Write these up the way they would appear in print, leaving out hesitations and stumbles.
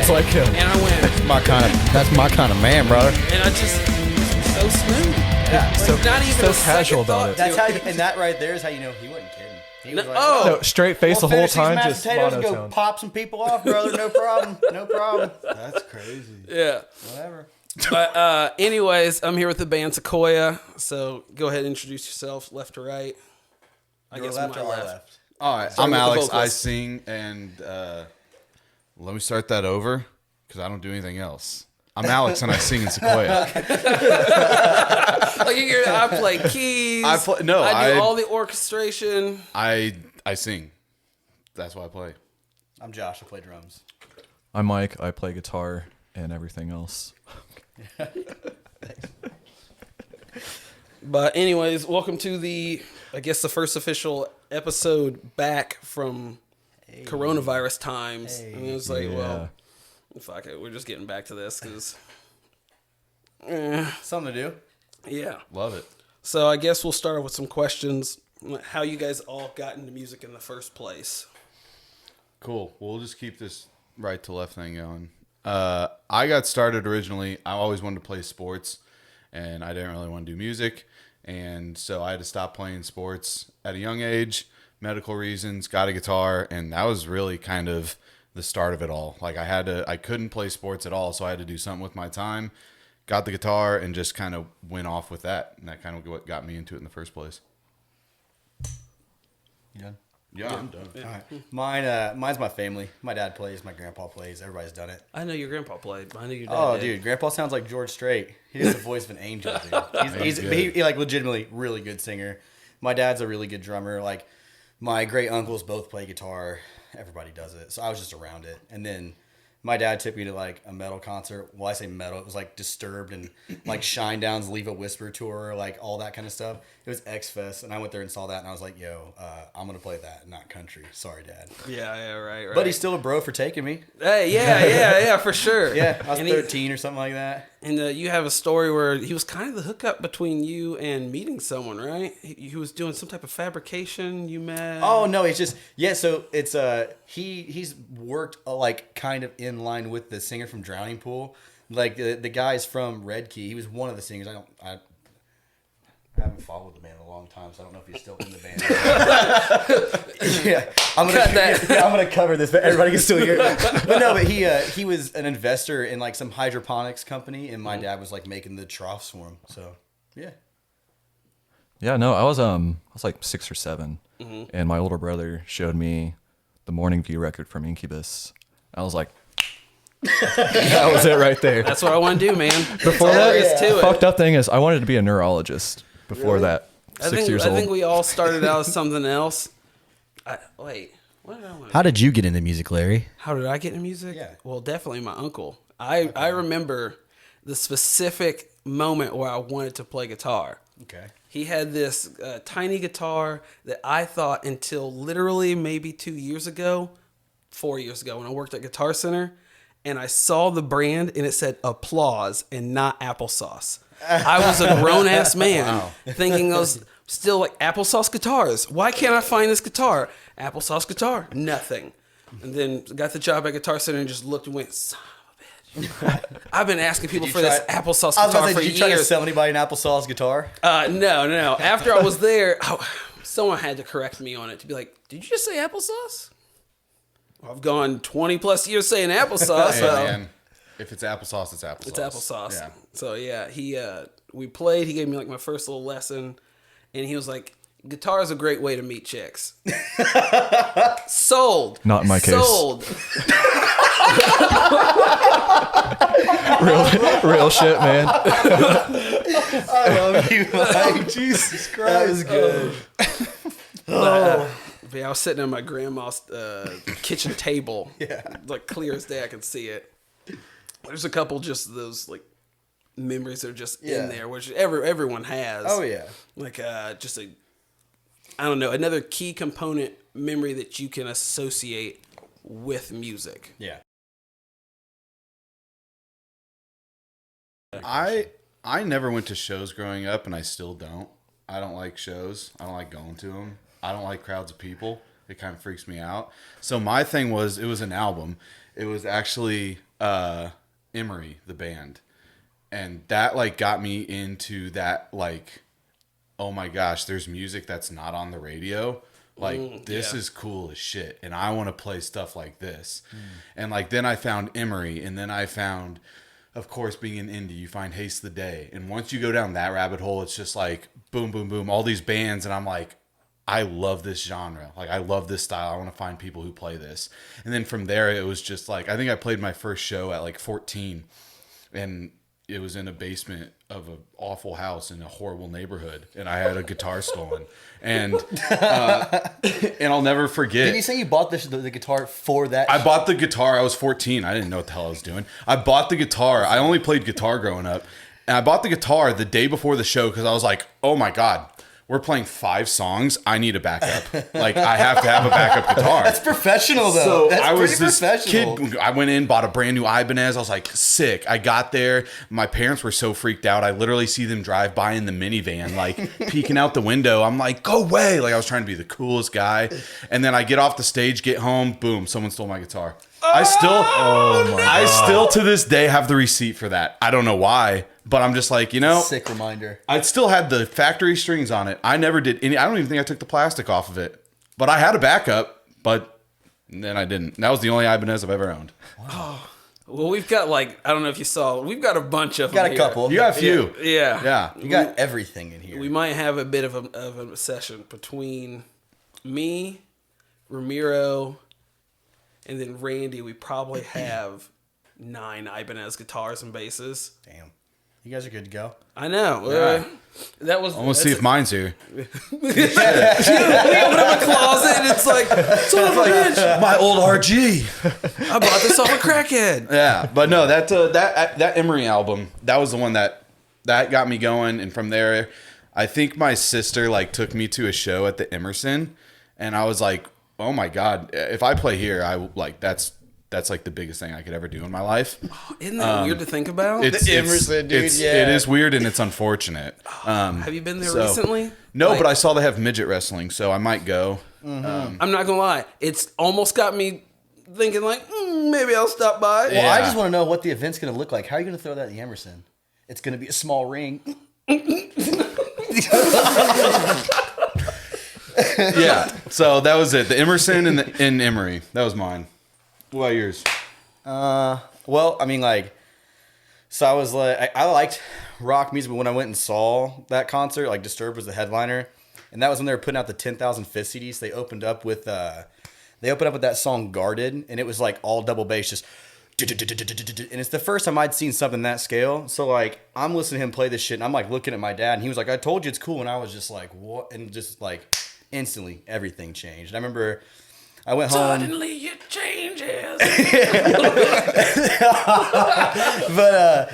just like him. And I went, That's my kind of man, brother. and I just so smooth. Yeah. So, Not even so a second casual about thought it. That's how, and that right there is how you know he wasn't kidding. He was No, like, oh. No, straight face Well, the whole finish these time, mashed just potatoes and go monotone. pop some people off, brother. No problem. No problem. That's crazy. Yeah. Whatever. But anyways, I'm here with the band Sakoya. So go ahead and introduce yourself, left to right. I Your guess left my or our left. left? All right, Starting I'm with the Alex. I vocalist. sing, and let me start that over because I don't do anything else. I'm Alex, and I sing in Sakoya. Like I play keys. I do all the orchestration. I sing. That's why I play. I'm Josh. I play drums. I'm Mike. I play guitar and everything else. But anyways, welcome to the first official episode back from coronavirus times. And it was like, well, fuck it, we're just getting back to this because, Something to do. yeah. Love it. So I guess we'll start with some questions. How you guys all got into music in the first place? Cool. We'll just keep this right to left thing going. I got started originally. I always wanted to play sports, and I didn't really want to do music. And so I had to stop playing sports at a young age, medical reasons, got a guitar, and that was really kind of the start of it all. Like I couldn't play sports at all, so I had to do something with my time. Got the guitar and just kind of went off with that. And that kind of what got me into it in the first place. You done? Yeah, I'm done. All right. Mine's my family. My dad plays. My grandpa plays. Everybody's done it. I know your grandpa played. But I know your dad Oh, did. dude, Grandpa sounds like George Strait. He has the voice of an angel, dude. He like legitimately really good singer. My dad's a really good drummer. Like my great uncles both play guitar. Everybody does it. So I was just around it. And then my dad took me to like a metal concert. Well, I say metal. It was like Disturbed and like Shinedown's Leave a Whisper tour, like all that kind of stuff. It was X-Fest, and I went there and saw that, and I was like, yo, I'm going to play that, not country. Sorry, Dad. Yeah, right. But he's still a bro for taking me. Hey, yeah, for sure. Yeah, I was And 13 or something like that. And you have a story where he was kind of the hookup between you and meeting someone, right? He was doing some type of fabrication you met. Oh no, it's just so it's he's worked like kind of in line with the singer from Drowning Pool, like the guys from Red Key. He was one of the singers. I haven't followed the band in a long time, so I don't know if he's still in the band. Yeah, I'm gonna Cut that. I'm gonna cover this, but everybody can still hear it. But no, but he was an investor in like some hydroponics company, and my dad was like making the troughs for him. So yeah. Yeah, no, I was like 6 or 7, and my older brother showed me the Morning View record from Incubus. I was like, that was it right there. That's what I want to do, man. Before That's all that, there is to it. fucked up thing is I wanted to be a neurologist before that. 6 years I old. think we all started out as something else. Wait, what did I want? How did you get into music, Larry? How did I get into music? Yeah. Well, definitely my uncle. I remember the specific moment where I wanted to play guitar. Okay. He had this tiny guitar that I thought until literally maybe 4 years ago, when I worked at Guitar Center, and I saw the brand and it said applause and not applesauce. I was a grown ass man thinking those still like applesauce guitars. Why can't I find this guitar? Applesauce guitar, nothing. And then got the job at Guitar Center and just looked and went, son of a bitch. I've been asking people for this applesauce I was guitar gonna say, for did you try to years. sell anybody an applesauce guitar? No. After I was there, someone had to correct me on it to be like, did you just say applesauce? Well, I've gone 20 plus years saying applesauce. Hey, so man, if it's applesauce, it's applesauce. it's applesauce. Yeah. So yeah, we played. He gave me like my first little lesson, and he was like, "Guitar is a great way to meet chicks." Sold. Not in my case. Sold. real shit, man. I love you, Mike. Jesus Christ. That was good. But yeah, I was sitting at my grandma's kitchen table. Yeah. Like clear as day, I could see it. There's a couple just those like memories that are just in there, which everyone has. Oh yeah. Like just a, I don't know, another key component memory that you can associate with music. Yeah. I never went to shows growing up, and I still don't. I don't like shows. I don't like going to them. I don't like crowds of people. It kind of freaks me out. So my thing was, it was an album. It was actually Emery, the band. And that like got me into that, like, oh my gosh, there's music that's not on the radio. Like, this is cool as shit. And I want to play stuff like this. And like, then I found Emery, and then I found, of course, being in indie, you find Haste the Day. And once you go down that rabbit hole, it's just like boom, boom, boom, all these bands. And I'm like, I love this genre. Like, I love this style. I want to find people who play this. And then from there, it was just like, I think I played my first show at like 14, and it was in a basement of an awful house in a horrible neighborhood, and I had a guitar stolen. And I'll never forget. Did you say you bought the guitar for that? I bought the guitar. I was 14. I didn't know what the hell I was doing. I bought the guitar. I only played guitar growing up. And I bought the guitar the day before the show because I was like, oh my God, we're playing 5 songs. I need a backup. Like, I have to have a backup guitar. That's professional, though. So That's I was pretty this professional. kid. I went in, bought a brand new Ibanez. I was like, sick. I got there. My parents were so freaked out. I literally see them drive by in the minivan, like peeking out the window. I'm like, go away. Like, I was trying to be the coolest guy. And then I get off the stage, get home. Boom, someone stole my guitar. I still to this day have the receipt for that. I don't know why, but I'm just like, Sick reminder. I still had the factory strings on it. I never did any. I don't even think I took the plastic off of it, but I had a backup. But then I didn't. That was the only Ibanez I've ever owned. Wow. Well, we've got like, I don't know if you saw, we've got a bunch of them. Got a couple. You got a few. Yeah. You got everything in here. We might have a bit of a session between me, Ramiro, and then Randy. We probably have 9 Ibanez guitars and basses. Damn. You guys are good to go. I know. Yeah. That was. I want to see if mine's here. We open up a closet and it's like, son of a bitch, My old RG. I bought this off a crackhead. Yeah, but no, that Emery album, that was the one that got me going, and from there, I think my sister like took me to a show at the Emerson, and I was like, oh my God, if I play here, I like that's like the biggest thing I could ever do in my life. Isn't that weird to think about? Emerson, dude, it yeah. is weird and it's unfortunate. Have you been there recently? No, Like, but I saw they have midget wrestling, so I might go. I'm not gonna lie, it's almost got me thinking like, maybe I'll stop by. Well, I just want to know what the event's going to look like. How are you going to throw that at the Emerson? It's going to be a small ring. Yeah, so that was it. The Emerson and Emery. That was mine. What about yours? Well, I mean, like, so I was like, I liked rock music, but when I went and saw that concert, like, Disturbed was the headliner, and that was when they were putting out the 10,000 Fist CDs. They opened up with that song "Guarded," and it was like all double bass, just. And it's the first time I'd seen something that scale. So like, I'm listening to him play this shit, and I'm like looking at my dad, and he was like, "I told you it's cool," and I was just like, "What?" And just like, instantly everything changed. And I remember I went home. Suddenly it changes. But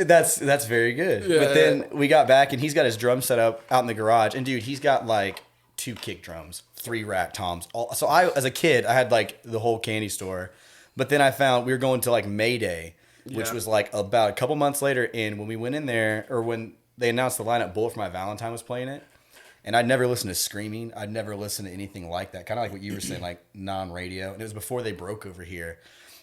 that's very good. Yeah. But then we got back, and he's got his drum set up out in the garage, and dude, he's got like 2 kick drums, 3 rack toms. So I, as a kid, I had like the whole candy store. But then I found we were going to like May Day, which was like about a couple months later. And when we went in there, or when they announced the lineup, Bullet for My Valentine was playing it. And I'd never listened to screaming. I'd never listened to anything like that. Kind of like what you were saying, like non-radio. And it was before they broke over here.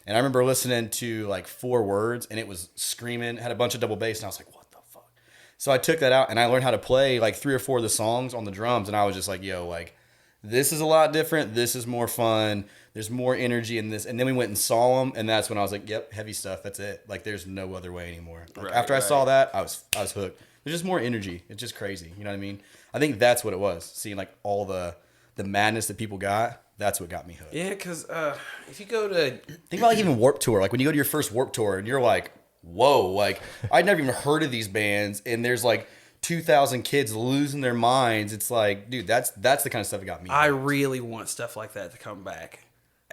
And I remember listening to like 4 Words, and it was screaming, had a bunch of double bass. And I was like, what the fuck? So I took that out, and I learned how to play like 3 or 4 of the songs on the drums. And I was just like, yo, like, this is a lot different. This is more fun. There's more energy in this. And then we went and saw them, and that's when I was like, yep, heavy stuff. That's it. Like, there's no other way anymore. Like, after I saw that, I was hooked. There's just more energy. It's just crazy. You know what I mean? I think that's what it was. Seeing like all the madness that people got, that's what got me hooked. Yeah, because if you go to... Think about like even Warped Tour. Like when you go to your first Warped Tour and you're like, whoa, like I'd never even heard of these bands, and there's like 2,000 kids losing their minds. It's like, dude, that's the kind of stuff that got me I hooked. really want stuff like that to come back.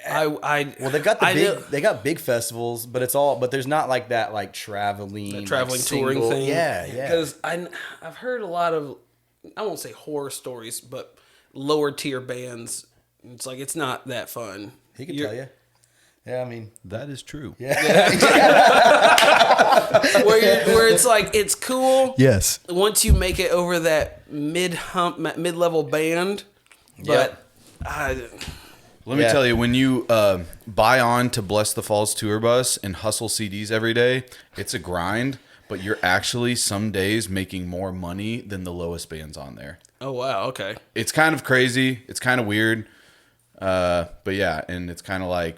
Well, they've got they got big festivals, but there's not like that like traveling touring single, thing. Yeah. Because I've heard a lot of, I won't say horror stories, but lower tier bands. It's like, it's not that fun. He can tell you. Yeah, I mean, That is true. Where it's like, it's cool. Yes. Once you make it over that mid-level band, but Let me tell you, when you buy on to Bless the Falls tour bus and hustle CDs every day, it's a grind, but you're actually some days making more money than the lowest bands on there. Oh, wow. Okay. It's kind of crazy. It's kind of weird. But yeah, and it's kind of like,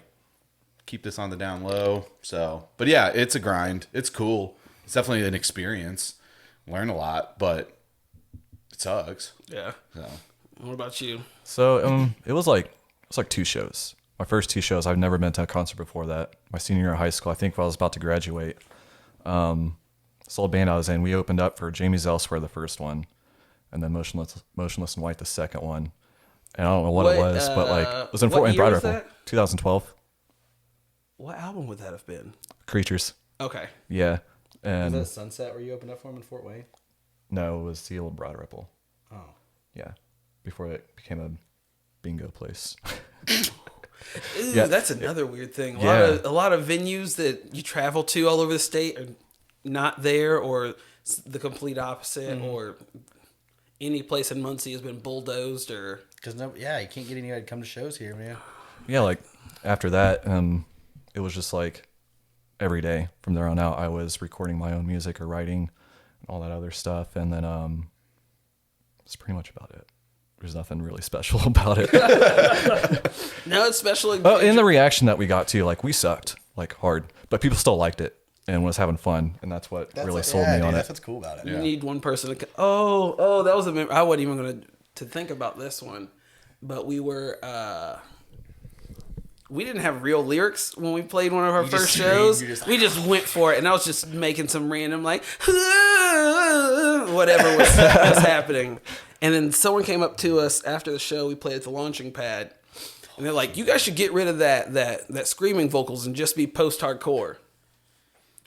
keep this on the down low. So, but yeah, it's a grind. It's cool. It's definitely an experience. Learn a lot, but it sucks. Yeah. So, What about you? So it was like 2 shows. My first 2 shows. I've never been to a concert before that. My senior year of high school, I think, when I was about to graduate. This old band I was in, we opened up for Jamie's Elsewhere the first one, and then Motionless and White the second one. And I don't know what it was, but like it was in what Fort Wayne year Pride was Rifle, that? 2012. What album would that have been? Creatures. Okay. Yeah, Was and that Sunset where you opened up for him in Fort Wayne? no, it was the old Broad Ripple. Oh. Yeah, before it became a bingo place. Ooh, Yeah. that's another weird thing. Yeah. A lot of venues that you travel to all over the state are not there, or the complete opposite, or any place in Muncie has been bulldozed, or Because you can't get anybody to come to shows here, man. Yeah, like after that, it was just like every day from there on out, I was recording my own music or writing and all that other stuff. And then that's pretty much about it. There's nothing really special about it. no, it's especially. Oh, and the reaction that we got to, like, we sucked, like, hard, but people still liked it and was having fun. And that's what really sold me on That's it. what's cool about it. You need one person to. Oh, that was a. I wasn't even going to think about this one, but we were. We didn't have real lyrics when we played one of our first shows. We just went for it, and I was just making some random like whatever was happening. And then someone came up to us after the show. We played at the launching pad, and they're like, "You guys should get rid of that screaming vocals and just be post-hardcore."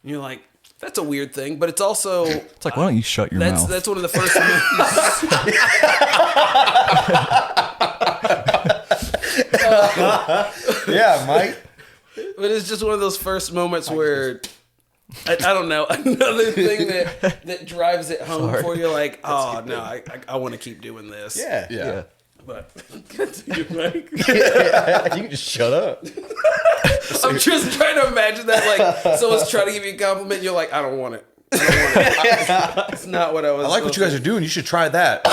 And you're like, "That's a weird thing," but it's also It's like, why don't you shut your mouth? that's one of the first. Yeah, Mike. But it's just one of those first moments where I don't know, another thing that drives it home for you, like, oh no, I want to keep doing this. Yeah. yeah. But continue, Mike. You can just shut up. I'm just trying to imagine that, like, someone's trying to give you a compliment, and you're like, I don't want it. It's not what I was. I like what you guys are doing. You should try that.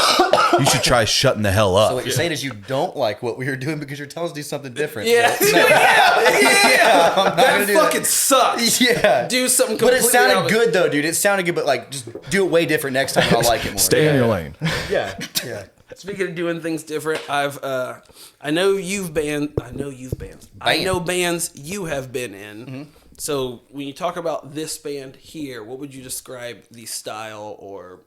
You should try shutting the hell up. So what you're saying is you don't like what we were doing because you're telling us to do something different. Yeah, So, no. Yeah, I'm not that gonna do fucking sucks. Yeah. Do something But completely it sounded opposite. good though, dude. It sounded good, but like just do it way different next time and I'll like it more. Stay in your lane. Yeah. Yeah. Speaking of doing things different, I know bands you have been in. Mm-hmm. So when you talk about this band here, what would you describe the style or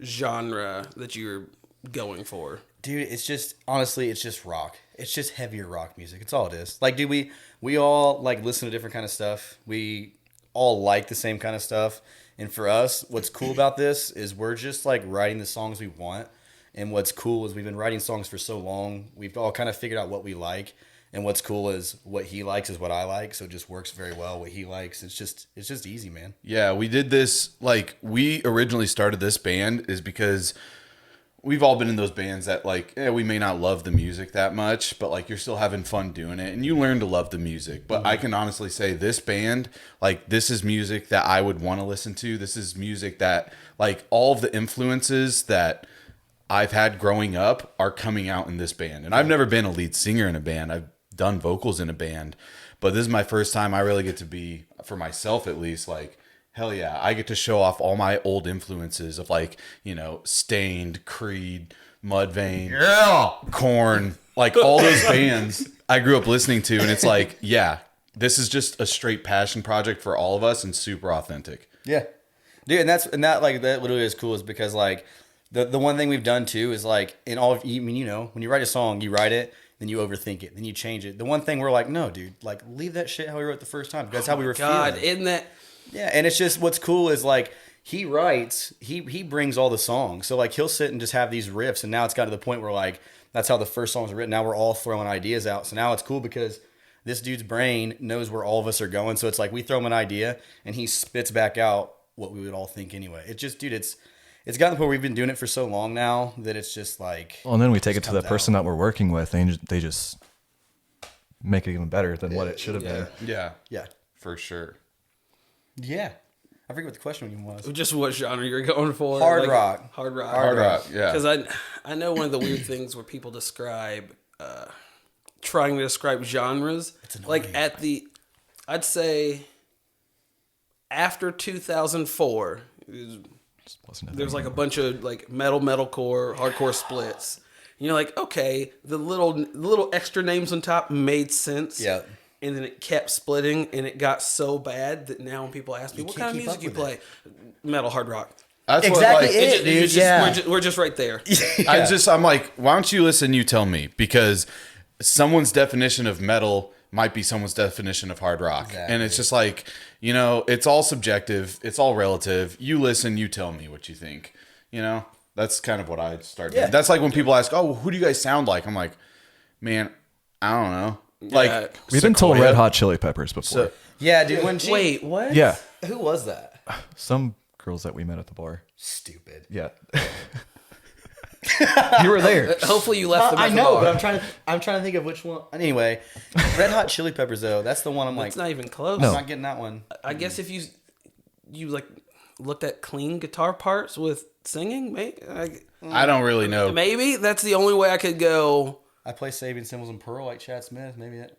genre that you're going for? Dude, it's just honestly, it's just rock. It's just heavier rock music. It's all it is. Like, dude, we all like listen to different kind of stuff. We all like the same kind of stuff. And for us, what's cool about this is we're just like writing the songs we want. And what's cool is we've been writing songs for so long. We've all kind of figured out what we like. And what's cool is what he likes is what I like. So it just works very well. What he likes, it's just easy, man. Yeah, we did this, like, we originally started this band is because we've all been in those bands that, like, we may not love the music that much, but, like, you're still having fun doing it, and you learn to love the music. But I can honestly say this band, like, this is music that I would want to listen to. This is music that, like, all of the influences that I've had growing up are coming out in this band. And I've never been a lead singer in a band. I've done vocals in a band, but this is my first time I really get to be, for myself at least, like, hell yeah, I get to show off all my old influences of, like, you know, Stained, Creed, Mudvayne, Korn, like all those bands I grew up listening to. And it's like, yeah, this is just a straight passion project for all of us and super authentic. Yeah, dude, and that like that literally is cool is because like the one thing we've done too is like in all of, I mean, you know, when you write a song, you write it, then you overthink it, then you change it. The one thing we're like, no, dude, like leave that shit how we wrote the first time. That's how we were feeling. Isn't that? Yeah, and it's just what's cool is like he writes, he brings all the songs. So like he'll sit and just have these riffs, and now it's got to the point where like that's how the first songs are written. Now we're all throwing ideas out. So now it's cool because this dude's brain knows where all of us are going. So it's like we throw him an idea and he spits back out what we would all think anyway. It just, dude, it's gotten to the point where we've been doing it for so long now that it's just like. Well, and then we take it to the person that we're working with, and they just make it even better than what it should have been. Yeah, Yeah. for sure. Yeah. I forget what the question even was. Just what genre you're going for? Hard rock. Hard rock. Hard rock, yeah. Because I know one of the weird things where people describe, trying to describe genres, like I'd say after 2004, there's like a bunch of like metalcore, hardcore splits. And you're like, okay, the little extra names on top made sense. Yeah. And then it kept splitting, and it got so bad that now when people ask me, what kind of music you play? Metal, hard rock. That's Exactly what, like, it, dude. We're just right there. I'm like, why don't you listen? You tell me, because someone's definition of metal might be someone's definition of hard rock, and it's just like, it's all subjective, it's all relative. You listen, you tell me what you think. That's kind of what I started. Yeah. That's like when people ask, "Oh, who do you guys sound like?" I'm like, man, I don't know. Like We've been told Sakoya. Red Hot Chili Peppers before. Yeah, dude. When she, Wait, what? Yeah. Who was that? Some girls that we met at the bar. Stupid. Yeah. You were there. Hopefully you left them I at the know, bar. but I'm trying to think of which one. Anyway, Red Hot Chili Peppers though. That's the one I'm like. It's not even close. I'm not getting that one. I guess if you like looked at clean guitar parts with singing, I don't really know. maybe that's the only way I could go. I play Saving Symbols and Pearl like Chad Smith. Maybe that.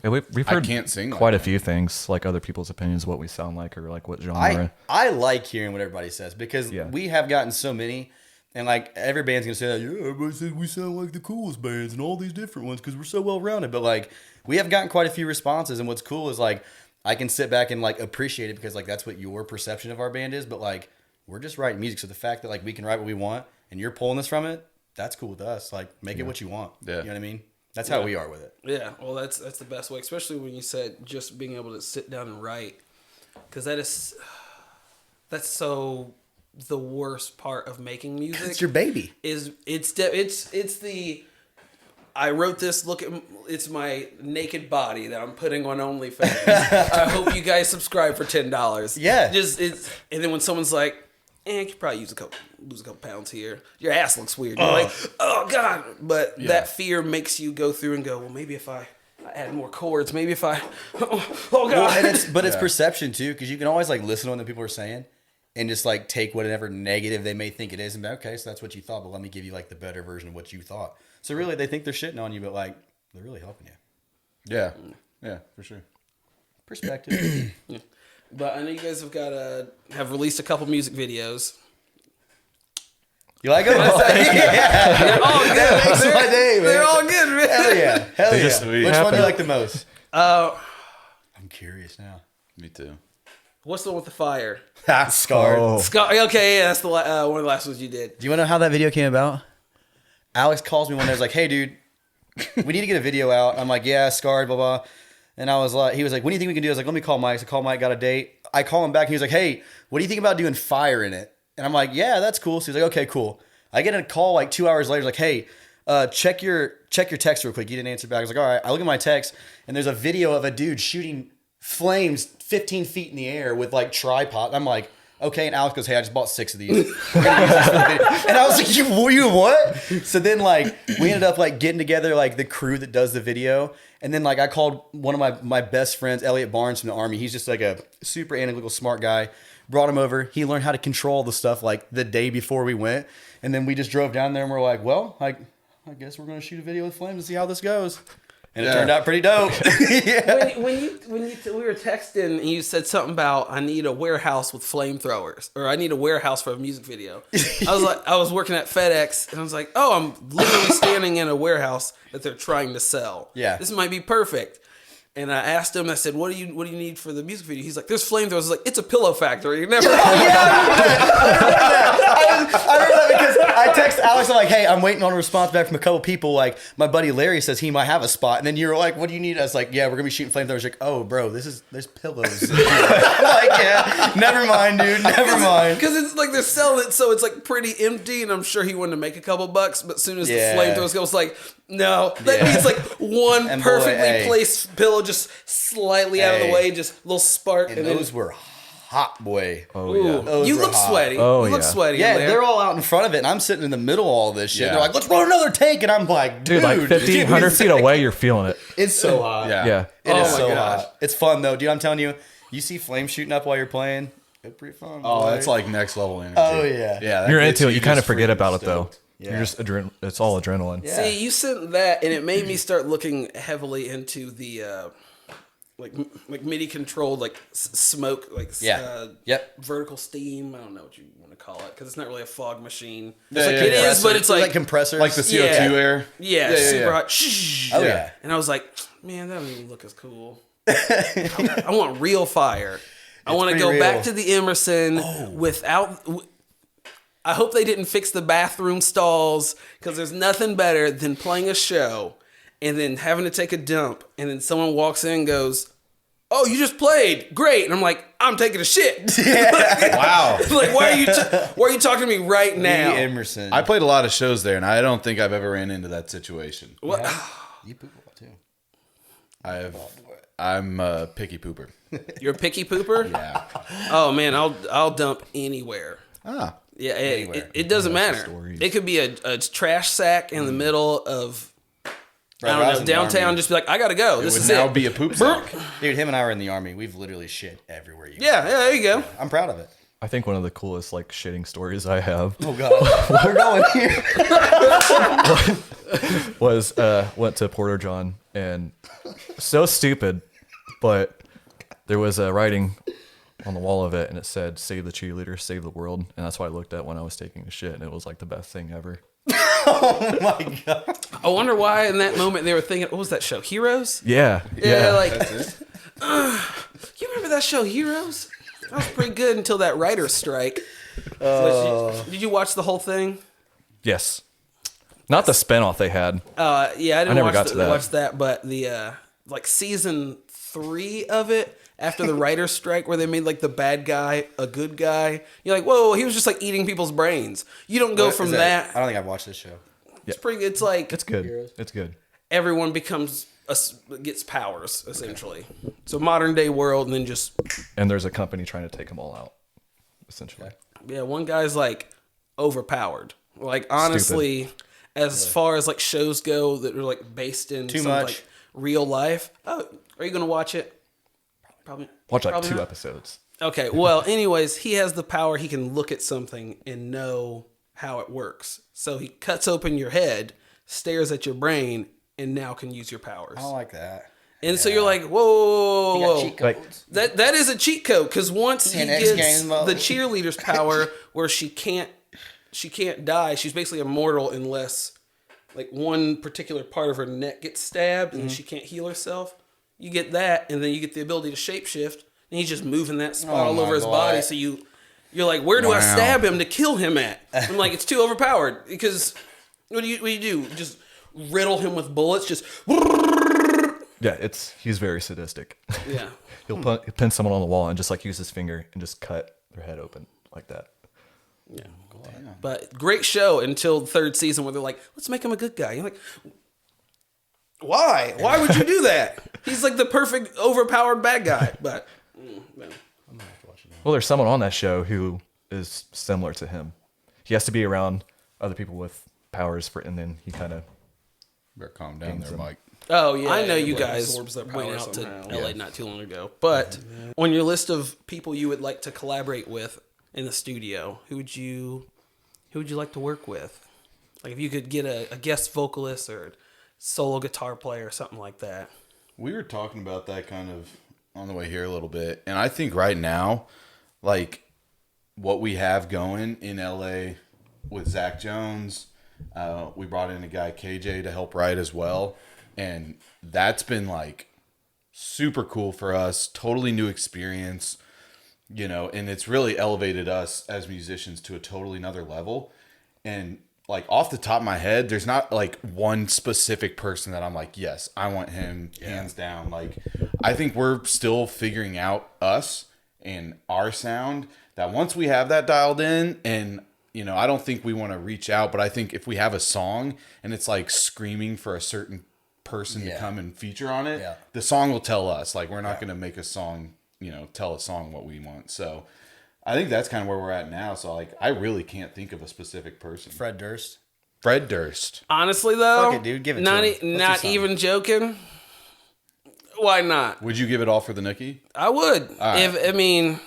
Yeah, we've I heard can't sing quite like a few things, like other people's opinions, what we sound like, or like what genre. I like hearing what everybody says because Yeah. we have gotten so many, and like every band's gonna say, yeah, everybody says we sound like the coolest bands and all these different ones because we're so well rounded. But like we have gotten quite a few responses, and what's cool is like I can sit back and like appreciate it because like that's what your perception of our band is. But like we're just writing music, so the fact that like we can write what we want and you're pulling this from it, that's cool with us. Like make it what you want. Yeah. You know what I mean? That's how we are with it. Yeah, well, that's the best way, especially when you said just being able to sit down and write, because that's so the worst part of making music. It's your baby. It's the I wrote this. Look at it's my naked body that I'm putting on OnlyFans. I hope you guys subscribe for $10. Yeah. And then when someone's like, you could probably lose a couple pounds here. Your ass looks weird. You're like, oh God. But that fear makes you go through and go, well, maybe if I add more chords, maybe if I, oh God. Well, and it's perception too, because you can always like listen to what people are saying and just like take whatever negative they may think it is and be, okay, so that's what you thought, but let me give you like the better version of what you thought. So really they think they're shitting on you, but like they're really helping you. Yeah, for sure. Perspective. But I know you guys have released a couple music videos. You like them? They're all good. That makes my day, man. They're all good, man. Hell yeah. Hell yeah. just- Which one do you like the most? I'm curious now. Me too. What's the one with the fire? Scarred. Oh. Okay, yeah, that's the one of the last ones you did. Do you want to know how that video came about? Alex calls me one day. He's like, hey, dude, we need to get a video out. I'm like, yeah, Scarred, blah, blah. And he was like, what do you think we can do? I was like, let me call Mike. So I call Mike, got a date. I call him back. And he was like, hey, what do you think about doing fire in it? And I'm like, yeah, that's cool. So he's like, okay, cool. I get a call like 2 hours later. He's like, hey, check your text real quick. You didn't answer back. I was like, all right. I look at my text and there's a video of a dude shooting flames 15 feet in the air with like tripod. I'm like, okay. And Alex goes, hey, I just bought 6 of these. We're gonna use this for the video. And I was like, you what? So then like we ended up like getting together like the crew that does the video. And then like I called one of my best friends, Elliot Barnes from the Army. He's just like a super analytical, smart guy. Brought him over. He learned how to control the stuff like the day before we went. And then we just drove down there and we're like, well, like, I guess we're going to shoot a video with flames and see how this goes. And it turned out pretty dope. Yeah. When we were texting and you said something about I need a warehouse with flamethrowers or I need a warehouse for a music video. I was working at FedEx and I was like, oh, I'm literally standing in a warehouse that they're trying to sell. Yeah. This might be perfect. And I asked him, I said, what do you need for the music video? He's like, there's flamethrowers. I was like, it's a pillow factory. You never I remember that because I text Alex, I'm like, hey, I'm waiting on a response back from a couple people. Like, my buddy Larry says he might have a spot. And then you were like, what do you need? I was like, yeah, we're going to be shooting flamethrowers. Like, oh, bro, there's pillows. I'm like, yeah, never mind, dude. Never mind. Because it's like they're selling it, so it's like pretty empty. And I'm sure he wanted to make a couple bucks. But as soon as the flamethrowers go, it's like, no, that needs like one And perfectly boy, hey. placed pillow just slightly out of the way, just a little spark. And those were hot, boy. Oh Ooh, yeah. Those you were look hot. sweaty. Oh, you look yeah. sweaty. Yeah, in there. they're all out in front of it, and I'm sitting in the middle of all this shit. Yeah. They're like, let's run another tank, and I'm like, Dude, like 50, 100 feet away, you're feeling it. It's so hot. Yeah. Yeah. It is Oh my so gosh. hot. It's fun though, dude. I'm telling you, you see flames shooting up while you're playing. It's pretty fun. Oh, boy. that's like next level energy. Oh, yeah. Yeah. that You're gets into it. You kind of just forget freaking about it though. stoked. Yeah. You're just it's all adrenaline. Yeah. See, you sent that, and it made me start looking heavily into the like MIDI controlled like smoke, like Yeah. Yep. vertical steam. I don't know what you want to call it because it's not really a fog machine. Yeah, yeah, It yeah. is, but it's like compressors. Like the CO2 Yeah. air. yeah, super hot. Oh yeah. And I was like, man, that doesn't even look as cool. I want real fire. I want to pretty go real. back to the Emerson without. I hope they didn't fix the bathroom stalls because there's nothing better than playing a show and then having to take a dump and then someone walks in and goes, "Oh, you just played, great!" And I'm like, "I'm taking a shit." Wow. Like, why are you talking to me right now? Lee Emerson. I played a lot of shows there, and I don't think I've ever ran into that situation. What? You poop a lot too. I'm a picky pooper. You're a picky pooper? Yeah. Oh man, I'll dump anywhere. Ah. Yeah, Anywhere. it doesn't matter. stories. It could be a trash sack in the middle of Right, I when I don't was know in the downtown. Army- Just be like, I gotta go. It This would is now it. be a poop sack. Dude, him and I were in the Army. We've literally shit everywhere you go. Yeah, there you go. I'm proud of it. I think one of the coolest like shitting stories I have Oh god. We're going here. was went to Porter John and so stupid, but there was a writing on the wall of it and it said "Save the cheerleaders, save the world," and that's what I looked at when I was taking a shit, and it was like the best thing ever. Oh my god. I wonder why in that moment they were thinking, what was that show? Heroes? Yeah, Yeah, like That's it. you remember that show Heroes? That was pretty good until that writer's strike. Did you watch the whole thing? yes, not the spinoff they had. Yeah, I didn't never watch, got to that. watch that, but the like season 3 of it after the writer's strike where they made like the bad guy a good guy. You're like, whoa, he was just like eating people's brains. You don't go What from is that. I don't think I've watched this show. It's pretty. It's like It's good. It's good. everyone gets powers essentially. So modern day world, and then just And there's a company trying to take them all out, essentially. yeah, one guy's like overpowered. Like honestly, as far as like shows go that are like based in Too some much. like real life. Oh, are you gonna watch it? Probably. Watch like probably 2 not. episodes. Okay. Well, anyways, he has the power. He can look at something and know how it works. So he cuts open your head, stares at your brain, and now can use your powers. I don't like that. And so you're like, whoa, You got whoa, cheat whoa. Like- codes. That is a cheat code because once he And X gets Games mode. the cheerleader's power, where she can't die. She's basically immortal unless like one particular part of her neck gets stabbed and she can't heal herself. You get that, and then you get the ability to shapeshift, and he's just moving that spot Oh all over my his God. body. So you're like, where do I Wow. stab him to kill him at? I'm like, it's too overpowered because what do you do? Just riddle him with bullets? Just Yeah, he's very sadistic. yeah. He'll pin someone on the wall and just like use his finger and just cut their head open like that. Yeah. But great show until the 3rd season where they're like, let's make him a good guy. You're like, why? Why would you do that? He's like the perfect overpowered bad guy. But no. Well, there's someone on that show who is similar to him. He has to be around other people with powers and then he kind of Better calm down there, Gains Mike. Oh yeah, I know it you like guys absorbs their went power out somehow. to LA not too long ago. But on your list of people you would like to collaborate with in the studio, who would you like to work with? Like if you could get a guest vocalist or a solo guitar player or something like that. We were talking about that kind of on the way here a little bit. And I think right now, like what we have going in LA with Zach Jones, we brought in a guy, KJ, to help write as well. And that's been like super cool for us. Totally new experience, you know, and it's really elevated us as musicians to a totally another level. And like off the top of my head, there's not like one specific person that I'm like, yes, I want him hands down. Like, I think we're still figuring out us and our sound, that once we have that dialed in, and you know, I don't think we want to reach out, but I think if we have a song and it's like screaming for a certain person to come and feature on it, the song will tell us. Like, we're not going to make a song tell a song what we want. So I think that's kind of where we're at now. So like, I really can't think of a specific person. Fred Durst. Fred Durst. Honestly, though, Fuck it, dude. Give it not to him. Let's do not something. even joking. Why not? Would you give it all for the Nookie? I would. right.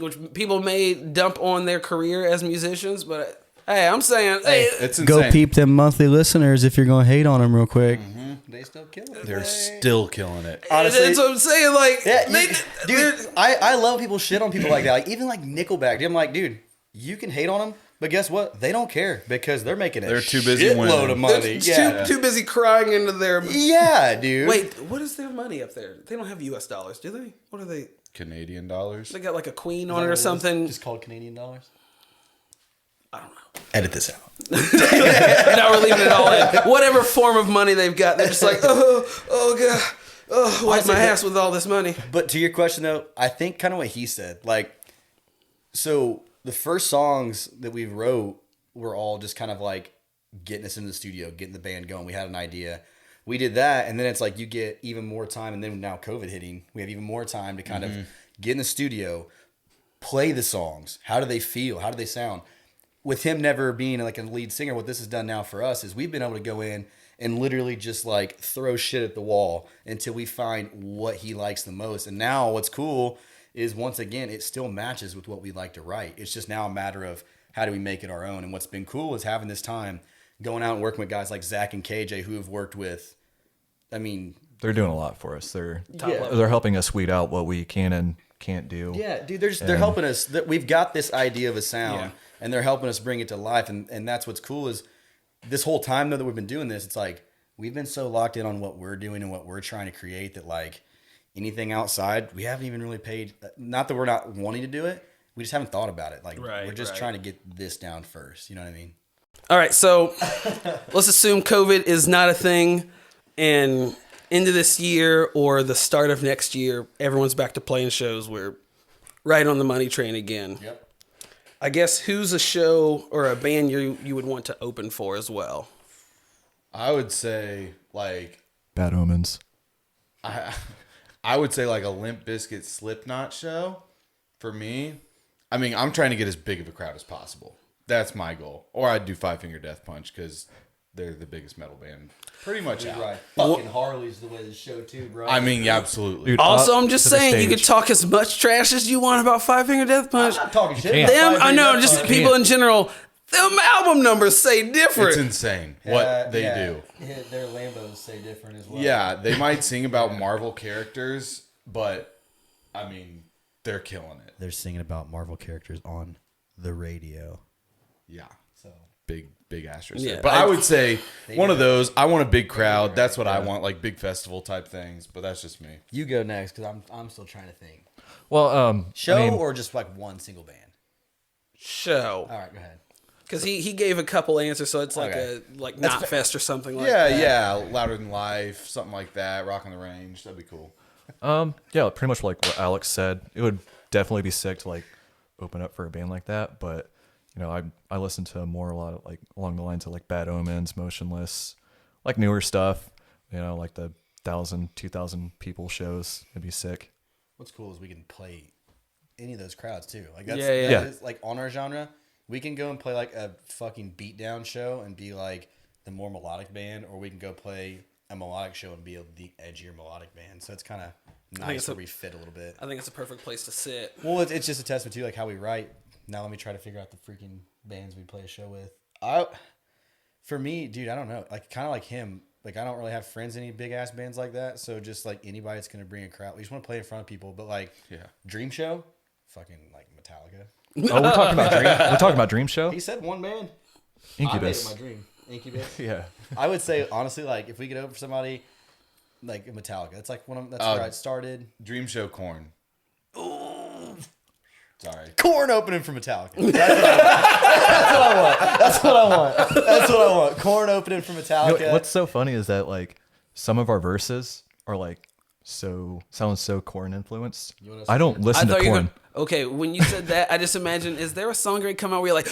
Which people may dump on their career as musicians, but hey, I'm saying, hey, It's insane. Go peep them monthly listeners if you're going to hate on them real quick. They still kill it. They're still killing it. Honestly, that's what I'm saying. Like, yeah, they, dude, I love people shit on people like that. Like even like Nickelback. Dude, I'm like, dude, you can hate on them, but guess what? They don't care because they're making They're too busy winning. load of money. they're too busy crying into their. Yeah, dude. Wait, what is their money up there? They don't have U.S. dollars, do they? What are they? Canadian dollars. They got like a queen on it or something. Just called Canadian dollars. I don't know. Edit this out. Now we're leaving it all in. Whatever form of money they've got, they're just like, oh god, wipe my ass with all this money. But to your question though, I think kind of what he said. Like, so the first songs that we wrote were all just kind of like getting us into the studio, getting the band going. We had an idea. We did that, and then it's like you get even more time, and then now COVID hitting, we have even more time to kind of get in the studio, play the songs. How do they feel? How do they sound? With him never being like a lead singer, what this has done now for us is we've been able to go in and literally just like throw shit at the wall until we find what he likes the most. And now what's cool is once again, it still matches with what we like to write. It's just now a matter of how do we make it our own. And what's been cool is having this time going out and working with guys like Zach and KJ who have worked with, I mean, They're doing a lot for us. They're Yeah. they're helping us weed out what we can and can't do. yeah, dude, they're helping us. We've got this idea of a sound and they're helping us bring it to life. And that's what's cool is this whole time though that we've been doing this, it's like we've been so locked in on what we're doing and what we're trying to create that like anything outside, we haven't even really paid. Not that we're not wanting to do it. We just haven't thought about it. Like Right, we're just right. trying to get this down first. You know what I mean? All right, so let's assume COVID is not a thing, and into this year or the start of next year, everyone's back to playing shows. We're right on the money train again. Yep. I guess who's a show or a band you would want to open for as well? I would say like Bad Omens. I would say like a Limp Bizkit Slipknot show for me. I mean, I'm trying to get as big of a crowd as possible. That's my goal. Or I'd do Five Finger Death Punch because they're the biggest metal band pretty much out. Fucking Harley's the way to show too, bro. I mean, yeah, absolutely. Dude, Also, up I'm just to the saying you stage. can talk as much trash as you want about Five Finger Death Punch. I'm not talking shit. can't. about Them, Five I know, Finger just Death people in general. Them album numbers say different. It's insane what they do. Yeah, their Lambos say different as well. Yeah, they might sing about Marvel characters, but I mean, they're killing it. They're singing about Marvel characters on the radio. Yeah. So Big asterisk. Yeah, there. But I would say one of those. I want a big crowd. That's what I want, like big festival type things. But that's just me. you go next because I'm still trying to think. Well, Show I mean, or just like one single band. Show. All right, go ahead. Because he gave a couple answers, so it's like Okay. a Knot Fest or something like Yeah, that. yeah. Louder Than Life, something like that. Rock on the Range. That'd be cool. yeah, pretty much like what Alex said. It would definitely be sick to like open up for a band like that. But you know, I listen to more a lot of like along the lines of like Bad Omens, Motionless, like newer stuff. You know, like the 1,000, 2,000 people shows. It'd be sick. What's cool is we can play any of those crowds too. Like that's Yeah. that is, like on our genre, we can go and play like a fucking beatdown show and be like the more melodic band, or we can go play a melodic show and be the edgier melodic band. So it's kind of nice it's where we fit a little bit. I think it's a perfect place to sit. Well, it's just a testament to like how we write. Now let me try to figure out the freaking bands we play a show with. For me, dude, I don't know. Like kind of like him. Like I don't really have friends in any big ass bands like that. So just like anybody that's gonna bring a crowd, we just want to play in front of people. But like, Dream Show, fucking like Metallica. Oh, we're talking about Dream. We're talking about Dream Show. He said one band. Incubus. I made it my dream. Incubus. Yeah. I would say honestly, like if we could open for somebody like Metallica, that's like that's where I started. Dream Show Corn. Sorry. Corn opening for Metallica. That's what I want. That's what I want. That's what I want. Corn opening for Metallica. You know, what's so funny is that like some of our verses are like sound so Corn influenced. I don't listen to you were Corn. okay. When you said that, I just imagine, is there a song great come out where you're like,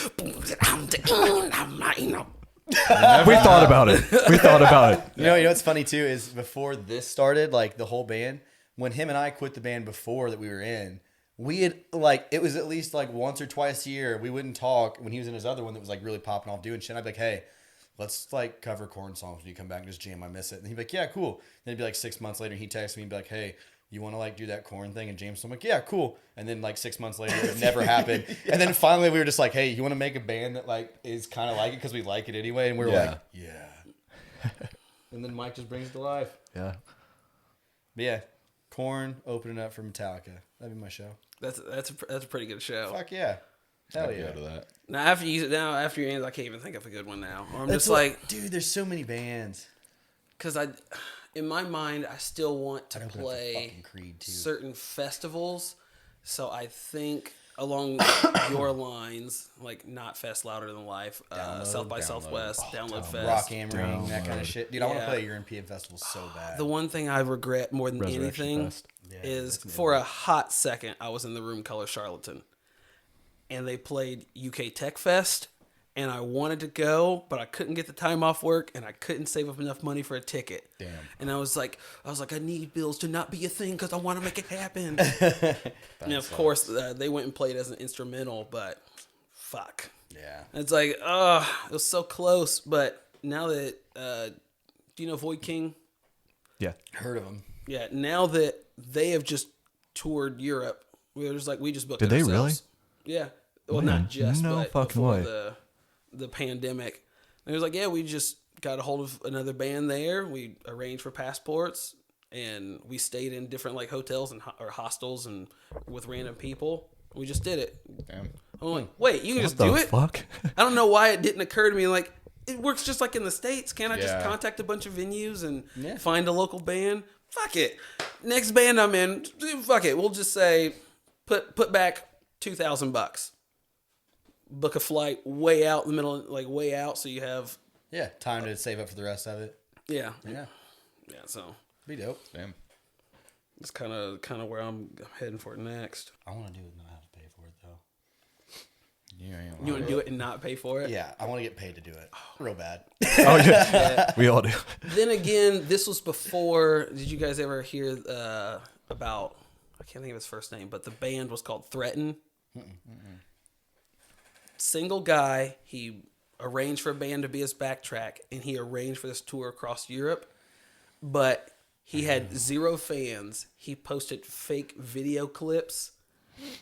We thought about it. We thought about it. You know what's funny too is before this started, like the whole band, when him and I quit the band before that we were in, we had like it was at least like once or twice a year we wouldn't talk when he was in his other one that was like really popping off doing shit. I'd be like, hey, let's like cover Korn songs when you come back and just jam. I miss it. And he'd be like, yeah, cool. Then it'd be like 6 months later, and he'd text me and be like, hey, you want to like do that Korn thing and jam? So I'm like, yeah, cool. And then like 6 months later, it never happened. And then finally, we were just like, hey, you want to make a band that like is kind of like it because we like it anyway? And we were like, yeah. And then Mike just brings it to life. Yeah. But yeah, Korn opening up for Metallica. That'd be my show. That's a pretty good show. Fuck yeah. Hell I'd yeah. go to that. Now after your answer, I can't even think of a good one now. Or I'm That's just what- like, dude, there's so many bands. because in my mind, I still want to I'd open up for play fucking Creed, too. certain festivals. So I think along your lines, like Not Fest, Louder Than Life, South by Southwest, Download Fest. Rock Am Ring, that kind of shit. Dude, I want to Yeah. play European festivals so bad. The one thing I regret more than Resurrection anything Fest. is for a hot second, I was in the room Color Charlatan. And they played UK Tech Fest. And I wanted to go, but I couldn't get the time off work, and I couldn't save up enough money for a ticket. Damn. And I was like, I need bills to not be a thing because I want to make it happen. And of course, they went and played as an instrumental, but fuck. Yeah. It's like, it was so close. But now that, do you know Void King? Yeah. Heard of them. Yeah, now that they have just toured Europe, we just booked Did it they ourselves. Yeah. Well, Man, not just, no but fucking before way. the pandemic. And it was like, yeah, we just got a hold of another band there. We arranged for passports, and we stayed in different like hotels and or hostels and with random people. We just did it. Damn. I'm like, wait, you can What just the do it? fuck? I don't know why it didn't occur to me. Like, it works just like in the States. Can't I just Yeah. contact a bunch of venues and Yeah. find a local band? Fuck it. Next band I'm in, fuck it. We'll just say, put back $2,000. Book a flight way out in the middle, like way out, so you have, Yeah. Time to save up for the rest of it. yeah. Yeah. So Be dope. Damn. it's kind of where I'm heading for next. I want to do it and not have to pay for it, though. You ain't You want to do it and not pay for it? Yeah. I want to get paid to do it. Real bad. Oh yeah. We all do. Then again, this was before. Did you guys ever hear about? I can't think of his first name, but the band was called Threaten. Single guy. He arranged for a band to be his backtrack, and he arranged for this tour across Europe. But he had 0 fans. He posted fake video clips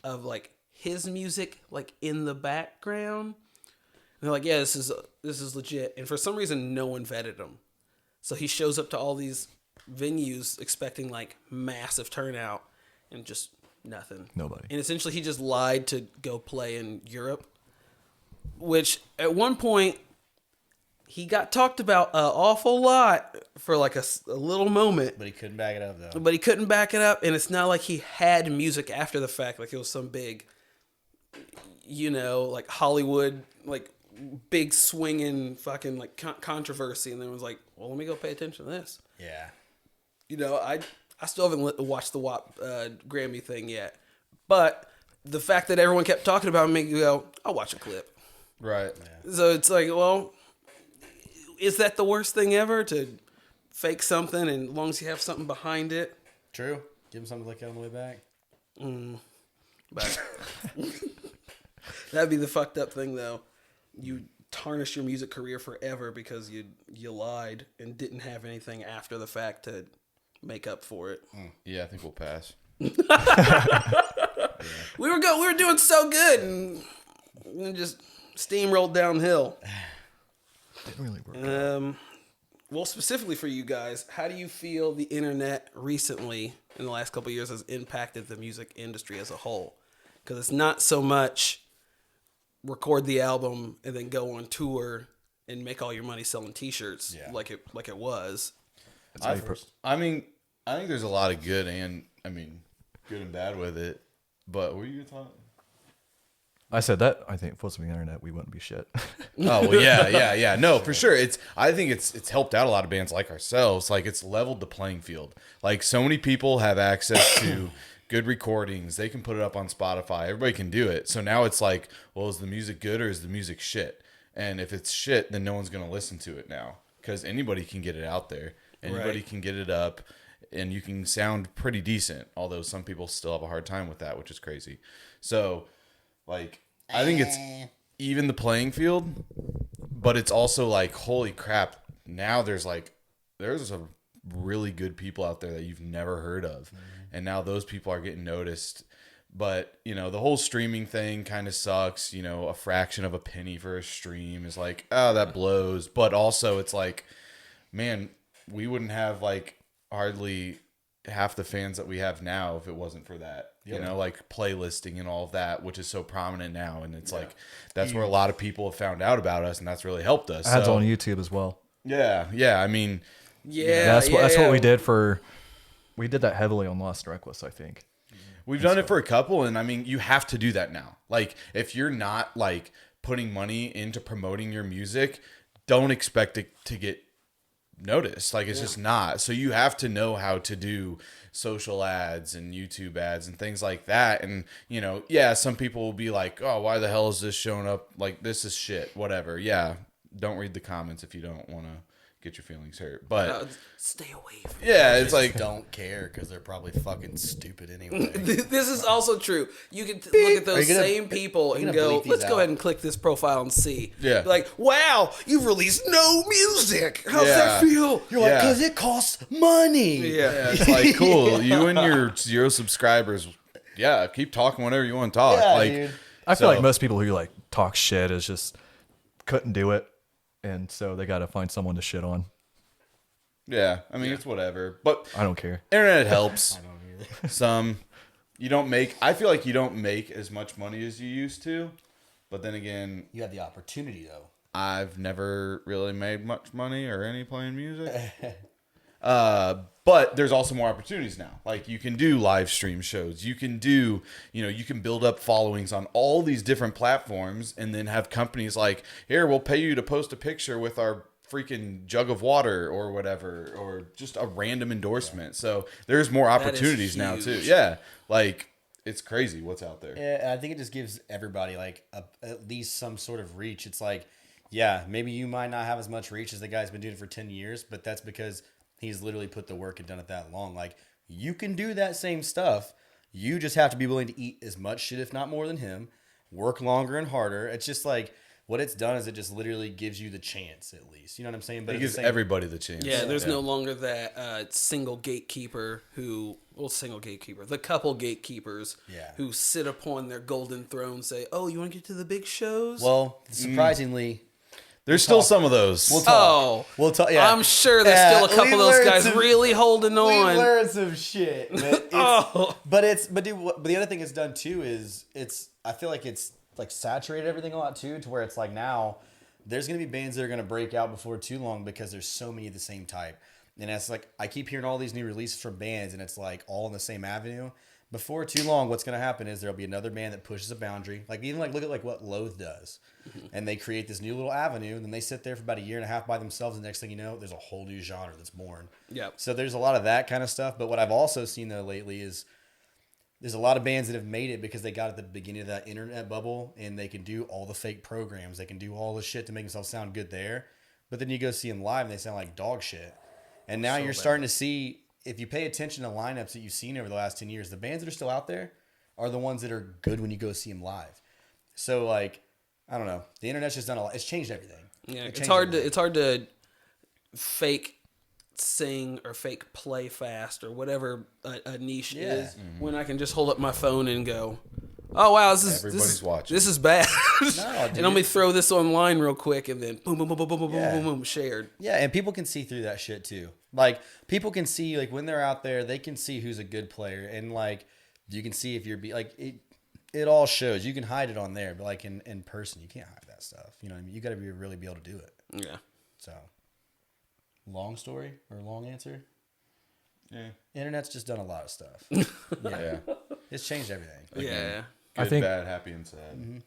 of like his music, like in the background. And they're like, yeah, this is legit. And for some reason, no one vetted him. So he shows up to all these venues expecting like massive turnout, and just nothing. Nobody. And essentially, he just lied to go play in Europe. Which at one point, he got talked about an awful lot for like a little moment. But he couldn't back it up, though. But he couldn't back it up, and it's not like he had music after the fact, like it was some big, like Hollywood, like big swinging fucking like controversy, and then it was like, well, let me go pay attention to this. Yeah. I still haven't watched the WAP Grammy thing yet, but the fact that everyone kept talking about it made you go, I'll watch a clip. Right. So it's like, well, is that the worst thing ever to fake something, and as long as you have something behind it? True. Give him something to look at on the way back. But that'd be the fucked up thing, though. You tarnish your music career forever because you lied and didn't have anything after the fact to make up for it. Yeah, I think we'll pass. We were doing so good, and just steamrolled downhill. Didn't really work. Well, specifically for you guys, how do you feel the internet recently, in the last couple of years, has impacted the music industry as a whole? Because it's not so much record the album and then go on tour and make all your money selling T-shirts like it was. I mean, I think there's a lot of good and bad with it. But what were you talking? I said that. I think if it wasn't the internet, we wouldn't be shit. Oh well, yeah. No, for sure. I think it's helped out a lot of bands like ourselves. Like it's leveled the playing field. Like so many people have access to good recordings. They can put it up on Spotify. Everybody can do it. So now it's like, well, is the music good or is the music shit? And if it's shit, then no one's gonna listen to it now because anybody can get it out there. Anybody can get it up. and you can sound pretty decent, although some people still have a hard time with that, which is crazy. So, like, I think it's even the playing field, but it's also like, holy crap, now there's a really good people out there that you've never heard of, and now those people are getting noticed. But, you know, the whole streaming thing kind of sucks. You know, a fraction of a penny for a stream is like, oh, that blows. But also it's like, man, we wouldn't have like hardly half the fans that we have now if it wasn't for that. You know, like playlisting and all of that, which is so prominent now. And it's like, that's where a lot of people have found out about us, and that's really helped us. Ads on YouTube as well. Yeah. I mean, That's what we did we did that heavily on Lost Reckless, I think. we've done it for a couple, and I mean, you have to do that now. Like, if you're not like putting money into promoting your music, don't expect it to get noticed. Like, it's just not. So you have to know how to do social ads and YouTube ads and things like that. And, you know, some people will be like, oh, why the hell is this showing up? Like, this is shit, whatever. Yeah. Don't read the comments if you don't want to get your feelings hurt. But stay away from it's like, don't care because they're probably fucking stupid anyway. This is also true. You can look at those same people and go, let's go ahead and click this profile and see. Yeah. Be like, wow, you've released no music. How's that feel? You're like, because it costs money. Yeah. it's like, cool. You and your 0 subscribers, keep talking whenever you want to talk. Yeah, like, dude. I feel like most people who like talk shit is just couldn't do it, and so they got to find someone to shit on. Yeah, I mean, it's whatever. But I don't care. internet helps. I don't either. Some. I feel like you don't make as much money as you used to. But then again, You have the opportunity though. I've never really made much money or any playing music. But there's also more opportunities now. Like, you can do live stream shows. You can do, you can build up followings on all these different platforms, and then have companies like, here, we'll pay you to post a picture with our freaking jug of water or whatever, or just a random endorsement. So there's more opportunities now too. huge. Yeah. Like, it's crazy what's out there. Yeah, I think it just gives everybody like at least some sort of reach. It's like, maybe you might not have as much reach as the guy's been doing it for 10 years, but that's because he's literally put the work and done it that long. Like, you can do that same stuff. You just have to be willing to eat as much shit, if not more than him, work longer and harder. It's just like, what it's done is it just literally gives you the chance, at least. You know what I'm saying? But It gives everybody the chance. Yeah, there's no longer that single gatekeeper the couple gatekeepers who sit upon their golden throne, say, oh, you want to get to the big shows? Well, surprisingly, There's still some of those. we'll talk. Yeah, I'm sure there's still a couple of those guys really holding We on. learned some shit. But the other thing it's done too is I feel like it's like saturated everything a lot too, to where it's like now there's gonna be bands that are gonna break out before too long because there's so many of the same type. And it's like, I keep hearing all these new releases from bands, and it's like all in the same avenue. Before too long, what's going to happen is there'll be another band that pushes a boundary. Like, even like, look at like what Loathe does. And they create this new little avenue, and then they sit there for about a year and a half by themselves, and the next thing you know, there's a whole new genre that's born. Yep. So there's a lot of that kind of stuff. But what I've also seen though lately is there's a lot of bands that have made it because they got at the beginning of that internet bubble, and they can do all the fake programs. They can do all the shit to make themselves sound good there. But then you go see them live, and they sound like dog shit. And now you're starting to see, if you pay attention to lineups that you've seen over the last 10 years, the bands that are still out there are the ones that are good when you go see them live. So, like, I don't know. The internet's just done a lot. It's changed everything. Yeah, it's hard to fake sing or fake play fast or whatever a niche is when I can just hold up my phone and go, oh wow, Everybody's watching. This is bad. No, and let me throw this online real quick, and then boom, boom, boom, boom, boom, boom, boom, boom, shared. Yeah, and people can see through that shit too. Like, people can see, like, when they're out there, they can see who's a good player, and like, you can see if you're it all shows. You can hide it on there, but like in person, you can't hide that stuff. You know what I mean? You got to really be able to do it. Yeah. So, long story or long answer? Yeah. Internet's just done a lot of stuff. Yeah. It's changed everything. Yeah. Good, I think- bad, happy, and sad.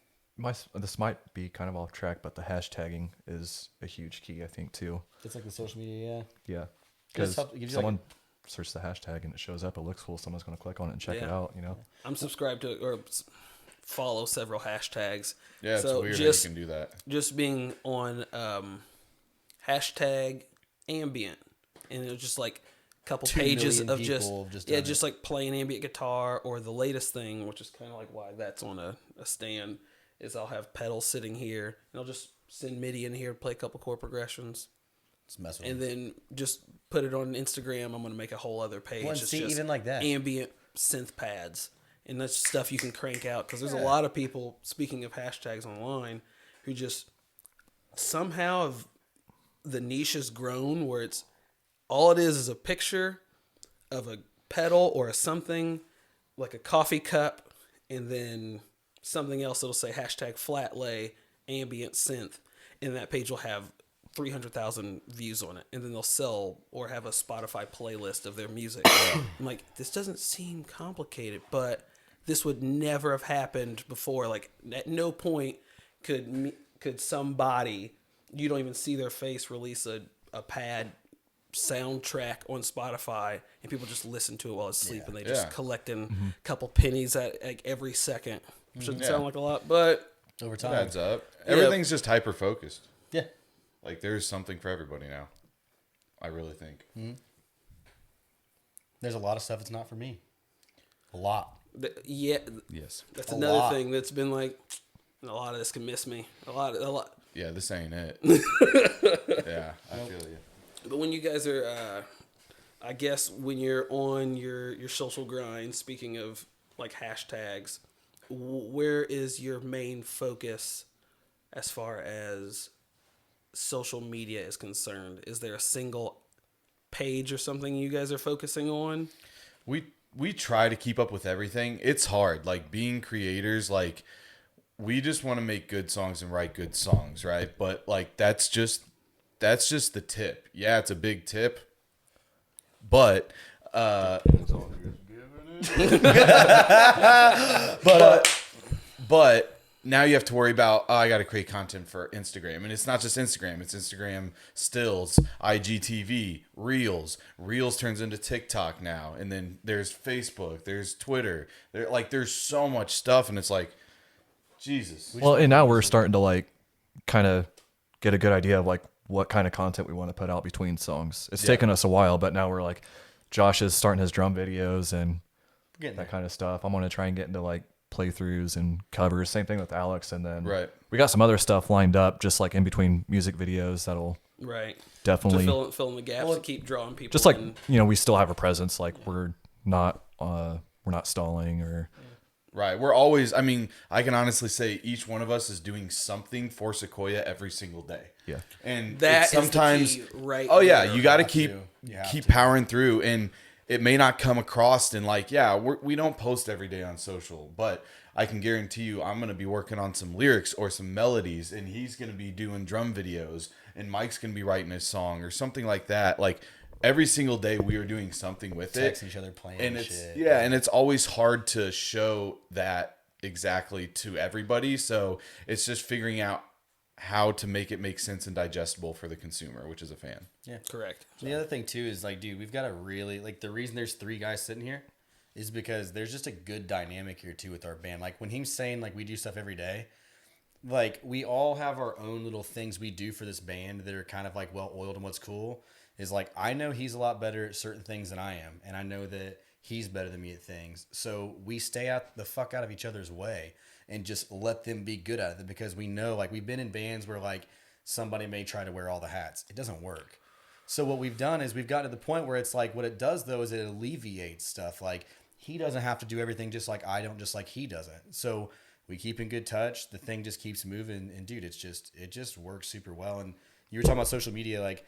This might be kind of off track, but the hashtagging is a huge key, I think, too. It's like the social media, Yeah, Just because help- it gives you, someone searches the hashtag and it shows up, it looks cool. Someone's going to click on it and check it Yeah. out. You know, I'm subscribed to or follow several hashtags. Yeah, it's so weird just, how you can do that. Just being on hashtag ambient, and it was just like couple 2 pages million of just people have just yeah, done just it. like playing ambient guitar, or the latest thing, which is kind of like why that's on a stand, is I'll have pedals sitting here and I'll just send MIDI in here, play a couple chord progressions, Let's mess with and them. then just put it on Instagram. I'm gonna make a whole other page. Well, and It's see, just even like that. ambient synth pads, and that's stuff you can crank out because there's a lot of people. Speaking of hashtags online, who just somehow have the niche has grown where it's all it is a picture of a pedal or a something like a coffee cup, and then something else that'll say hashtag flat lay ambient synth, and that page will have 300,000 views on it, and then they'll sell or have a Spotify playlist of their music. I'm like, this doesn't seem complicated, but this would never have happened before. Like, at no point could somebody, you don't even see their face, release a pad soundtrack on Spotify and people just listen to it while asleep, and they just collecting a couple pennies at like every second. Shouldn't sound like a lot, but Over It time. adds up. Everything's just hyper focused. Yeah. Like there's something for everybody now. I really think. There's a lot of stuff that's not for me. A lot. yeah, Yes. that's A another lot. thing that's been like a lot of this can miss me. A lot. Yeah, this ain't it. Yeah, I feel you. But when you guys are, I guess when you're on your social grind, speaking of like hashtags, where is your main focus as far as social media is concerned? Is there a single page or something you guys are focusing on? We try to keep up with everything. It's hard. Like being creators, like we just want to make good songs and write good songs, right? But like that's just the tip. Yeah, it's a big tip. But but now you have to worry about, I got to create content for Instagram. And it's not just Instagram. It's Instagram stills, IGTV, Reels. Reels turns into TikTok now. And then there's Facebook, there's Twitter. There's so much stuff. And it's like, Jesus. Well, and now we're starting to like kind of get a good idea of like what kind of content we want to put out between songs. It's taken us a while, but now we're like, Josh is starting his drum videos and Getting that there. kind of stuff. I'm going to try and get into like playthroughs and covers. Same thing with Alex. And then Right. we got some other stuff lined up just like in between music videos that'll Right. definitely To fill in the gaps to keep drawing people. just like, in. we still have a presence. Like we're not stalling or Right. We're always, I mean, I can honestly say each one of us is doing something for Sequoia every single day. yeah. And That it's is the sometimes, key right oh yeah, there. you got to have keep to. You have keep to. powering through, and it may not come across in like, yeah, we don't post every day on social, but I can guarantee you, I'm gonna be working on some lyrics or some melodies, and he's gonna be doing drum videos, and Mike's gonna be writing a song or something like that. Like every single day, we are doing something with it, Text each other, playing and it's shit. and it's always hard to show that exactly to everybody. So it's just figuring out how to make it make sense and digestible for the consumer, which is a fan. Yeah. Correct. The other thing too is like, dude, we've got to really like the reason there's 3 guys sitting here is because there's just a good dynamic here too with our band. Like when he's saying like we do stuff every day, like we all have our own little things we do for this band that are kind of like well oiled, and what's cool is like I know he's a lot better at certain things than I am, and I know that he's better than me at things. So we stay out the fuck out of each other's way and just let them be good at it, because we know like we've been in bands where like somebody may try to wear all the hats. It doesn't work. So what we've done is we've gotten to the point where it's like what it does though is it alleviates stuff. Like he doesn't have to do everything just like I don't, just like he doesn't. So we keep in good touch. The thing just keeps moving, and dude, it just works super well. And you were talking about social media, like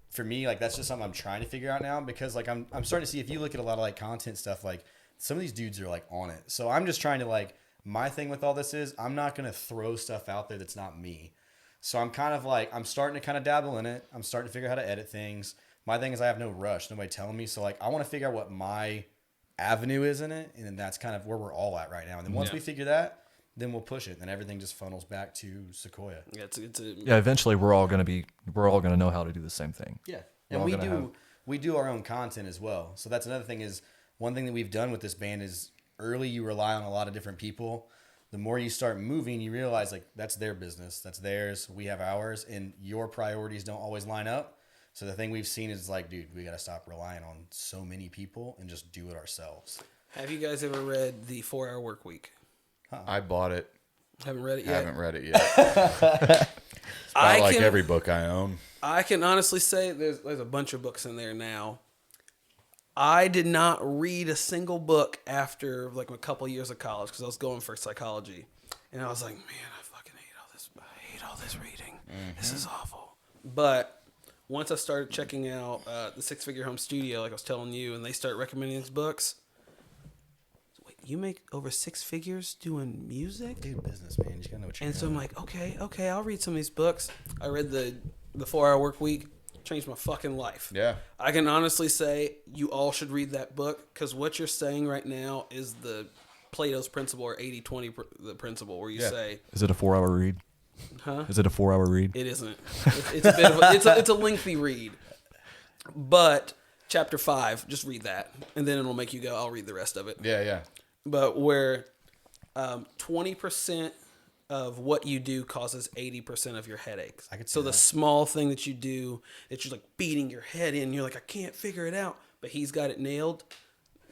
for me, like that's just something I'm trying to figure out now, because like I'm starting to see, if you look at a lot of like content stuff, like some of these dudes are like on it. So I'm just trying to like, my thing with all this is I'm not going to throw stuff out there that's not me. So I'm kind of like, I'm starting to kind of dabble in it. I'm starting to figure out how to edit things. My thing is I have no rush, nobody telling me. So like, I want to figure out what my avenue is in it. And then that's kind of where we're all at right now. And then once we figure that, then we'll push it. Then everything just funnels back to Sakoya. Yeah, Yeah, eventually we're all gonna know how to do the same thing. Yeah. We're And all we gonna do have- we do our own content as well. So that's another thing, is one thing that we've done with this band is early you rely on a lot of different people. The more you start moving, you realize like that's their business, that's theirs, we have ours, and your priorities don't always line up. So the thing we've seen is like, dude, we got to stop relying on so many people and just do it ourselves. Have you guys ever read The 4 Hour Work Week? I bought it. Haven't read it yet? Haven't read it yet. I like every book I own. I can honestly say there's a bunch of books in there now. I did not read a single book after like a couple years of college because I was going for psychology, and I was like, man, I fucking hate all this. I hate all this reading. This is awful. But once I started checking out the Six Figure Home Studio, like I was telling you, and they start recommending these books. Wait, you make over 6 figures doing music? Dude, business, man. You just gotta know what you're And so doing. I'm like, okay, I'll read some of these books. I read the 4 Hour Work Week. Changed my fucking life. Yeah. I can honestly say you all should read that book because what you're saying right now is the Plato's principle or 80-20 the principle where you say, Is it a 4-hour read? huh? Is it a 4-hour read? It isn't. It's a bit of it's a lengthy read. But chapter 5, just read that and then it'll make you go, I'll read the rest of it. Yeah. But where 20% of what you do causes 80% of your headaches. So the small thing that you do, that you're like beating your head in, you're like, I can't figure it out, but he's got it nailed.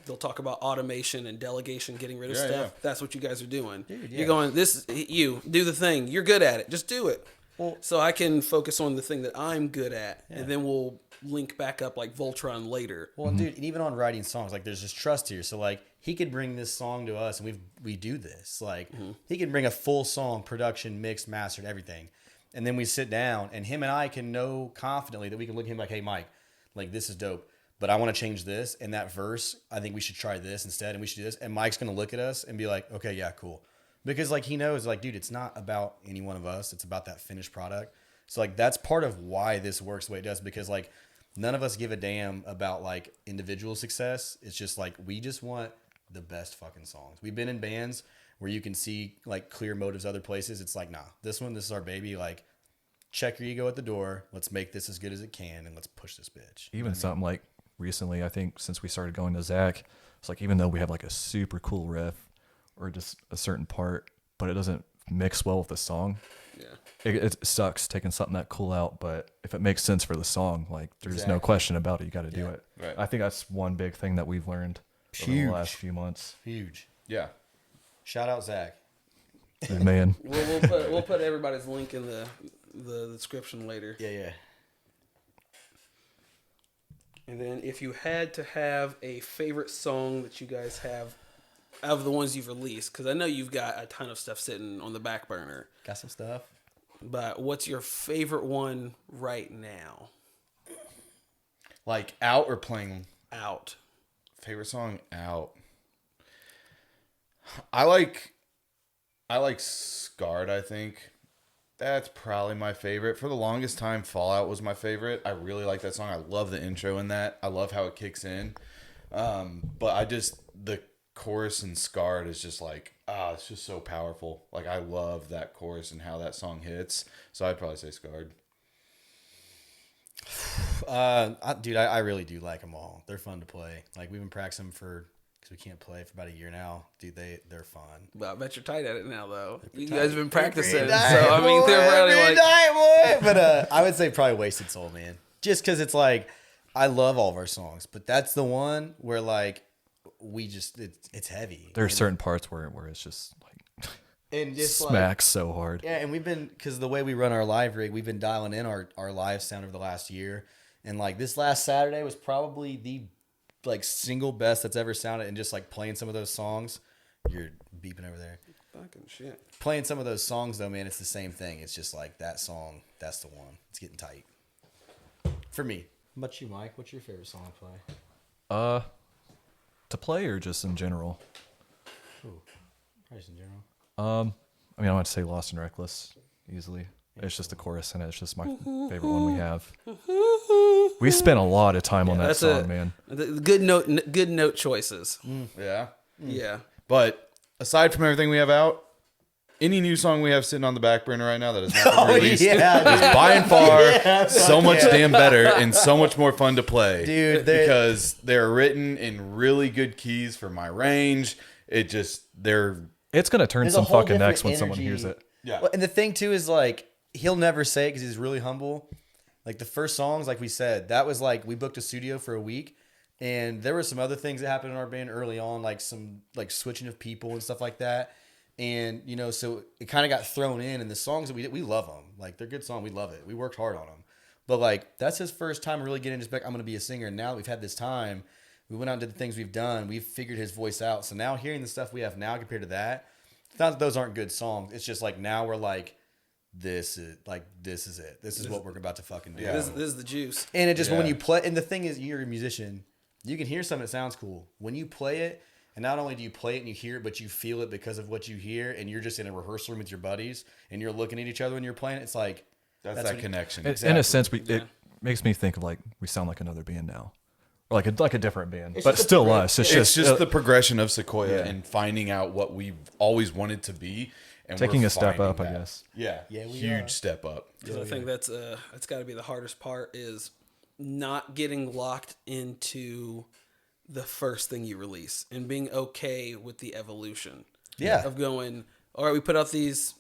They'll talk about automation and delegation, getting rid of stuff. Yeah. That's what you guys are doing. Dude, yeah. You're going, you do the thing. You're good at it. Just do it. So I can focus on the thing that I'm good at, and then we'll link back up like Voltron later. Well, dude, and even on writing songs, like there's just trust here. So like he could bring this song to us, and we do this. Like he can bring a full song, production, mixed, mastered, everything, and then we sit down, and him and I can know confidently that we can look at him like, hey, Mike, like this is dope, but I want to change this and that verse. I think we should try this instead, and we should do this. And Mike's gonna look at us and be like, okay, yeah, cool, because like he knows, like, dude, it's not about any one of us. It's about that finished product. So like that's part of why this works the way it does, because like none of us give a damn about like individual success. It's just like we just want the best fucking songs. We've been in bands where you can see like clear motives other places. It's like, nah, this is our baby. Like, check your ego at the door. Let's make this as good as it can, and let's push this bitch. Even something like recently, I think since we started going to Zach, it's like even though we have like a super cool riff or just a certain part, but it doesn't mix well with the song. Yeah. It sucks taking something that cool out, but if it makes sense for the song, like there's no question about it. You got to do it. Right. I think that's one big thing that we've learned over the last few months. Huge. Yeah. Shout out Zach. Man, We'll put everybody's link in the description later. Yeah. And then if you had to have a favorite song that you guys have of the ones you've released, because I know you've got a ton of stuff sitting on the back burner, Got some stuff. but what's your favorite one right now? Like out or playing? Out. Favorite song out. I like Scarred, I think. That's probably my favorite. For the longest time, Fallout was my favorite. I really like that song. I love the intro in that. I love how it kicks in. But the chorus in Scarred is just like, it's just so powerful. Like, I love that chorus and how that song hits. So I'd probably say Scarred. Dude, I really do like them all. They're fun to play. Like, we've been practicing because we can't play for about a year now. Dude, they're fun. But I bet you're tight at it now, though. You guys have been practicing. Every So, night, I mean, boy, they're really every like. night, boy. But I would say probably Wasted Soul, man. Just because it's like, I love all of our songs, but that's the one where like, it's heavy. there's certain parts where it's just like and just smacks so hard. Yeah, and we've been, because the way we run our live rig, we've been dialing in our live sound over the last year. And like this last Saturday was probably the like single best that's ever sounded. And just like playing some of those songs, you're beeping over there. Fucking shit. Playing some of those songs though, man, it's the same thing. It's just like that song, that's the one. It's getting tight. For me. How about you, Mike? What's your favorite song to play? To play or just in general? Ooh, probably just in general. I mean, I want to say Lost and Reckless easily. It's just the chorus and it's just my favorite one we have. We spent a lot of time on that song, man. The good note choices. Yeah. Yeah. But aside from everything we have out, any new song we have sitting on the back burner right now that is not been released is by and far so much damn better and so much more fun to play. Dude, because they're written in really good keys for my range. It's going to turn There's a some whole fucking necks when different someone energy. hears it. Yeah. Well, and the thing too is like, he'll never say it because he's really humble. Like the first songs, like we said, that was like we booked a studio for a week, and there were some other things that happened in our band early on, like some like switching of people and stuff like that. And you know, so it kind of got thrown in, and the songs that we did, we love them. Like they're good songs, we love it. We worked hard on them, but like that's his first time really getting his back. I'm gonna be a singer. And now that we've had this time, we went out and did the things we've done. We've figured his voice out. So now hearing the stuff we have now compared to that, it's not that those aren't good songs. It's just like now we're like, this is it. This is what we're about to fucking do. Yeah. This is the juice. And it just when Yeah. you play, and the thing is, you're a musician. You can hear something that sounds cool when you play it. And not only do you play it and you hear it, but you feel it because of what you hear. And you're just in a rehearsal room with your buddies, and you're looking at each other when you're playing. It's like That's when that you- connection. In a sense, it makes me think of like we sound like another band now, or like a different band, It's but just a still progress- us. It's It's just, just the progression of Sakoya Yeah. and finding out what we've always wanted to be, and taking we're a step finding up, I that. guess. Yeah, Yeah, we huge are. step up. 'Cause I think that's got to be the hardest part is not getting locked into the first thing you release and being okay with the evolution. Yeah. Of going, all right, we put out these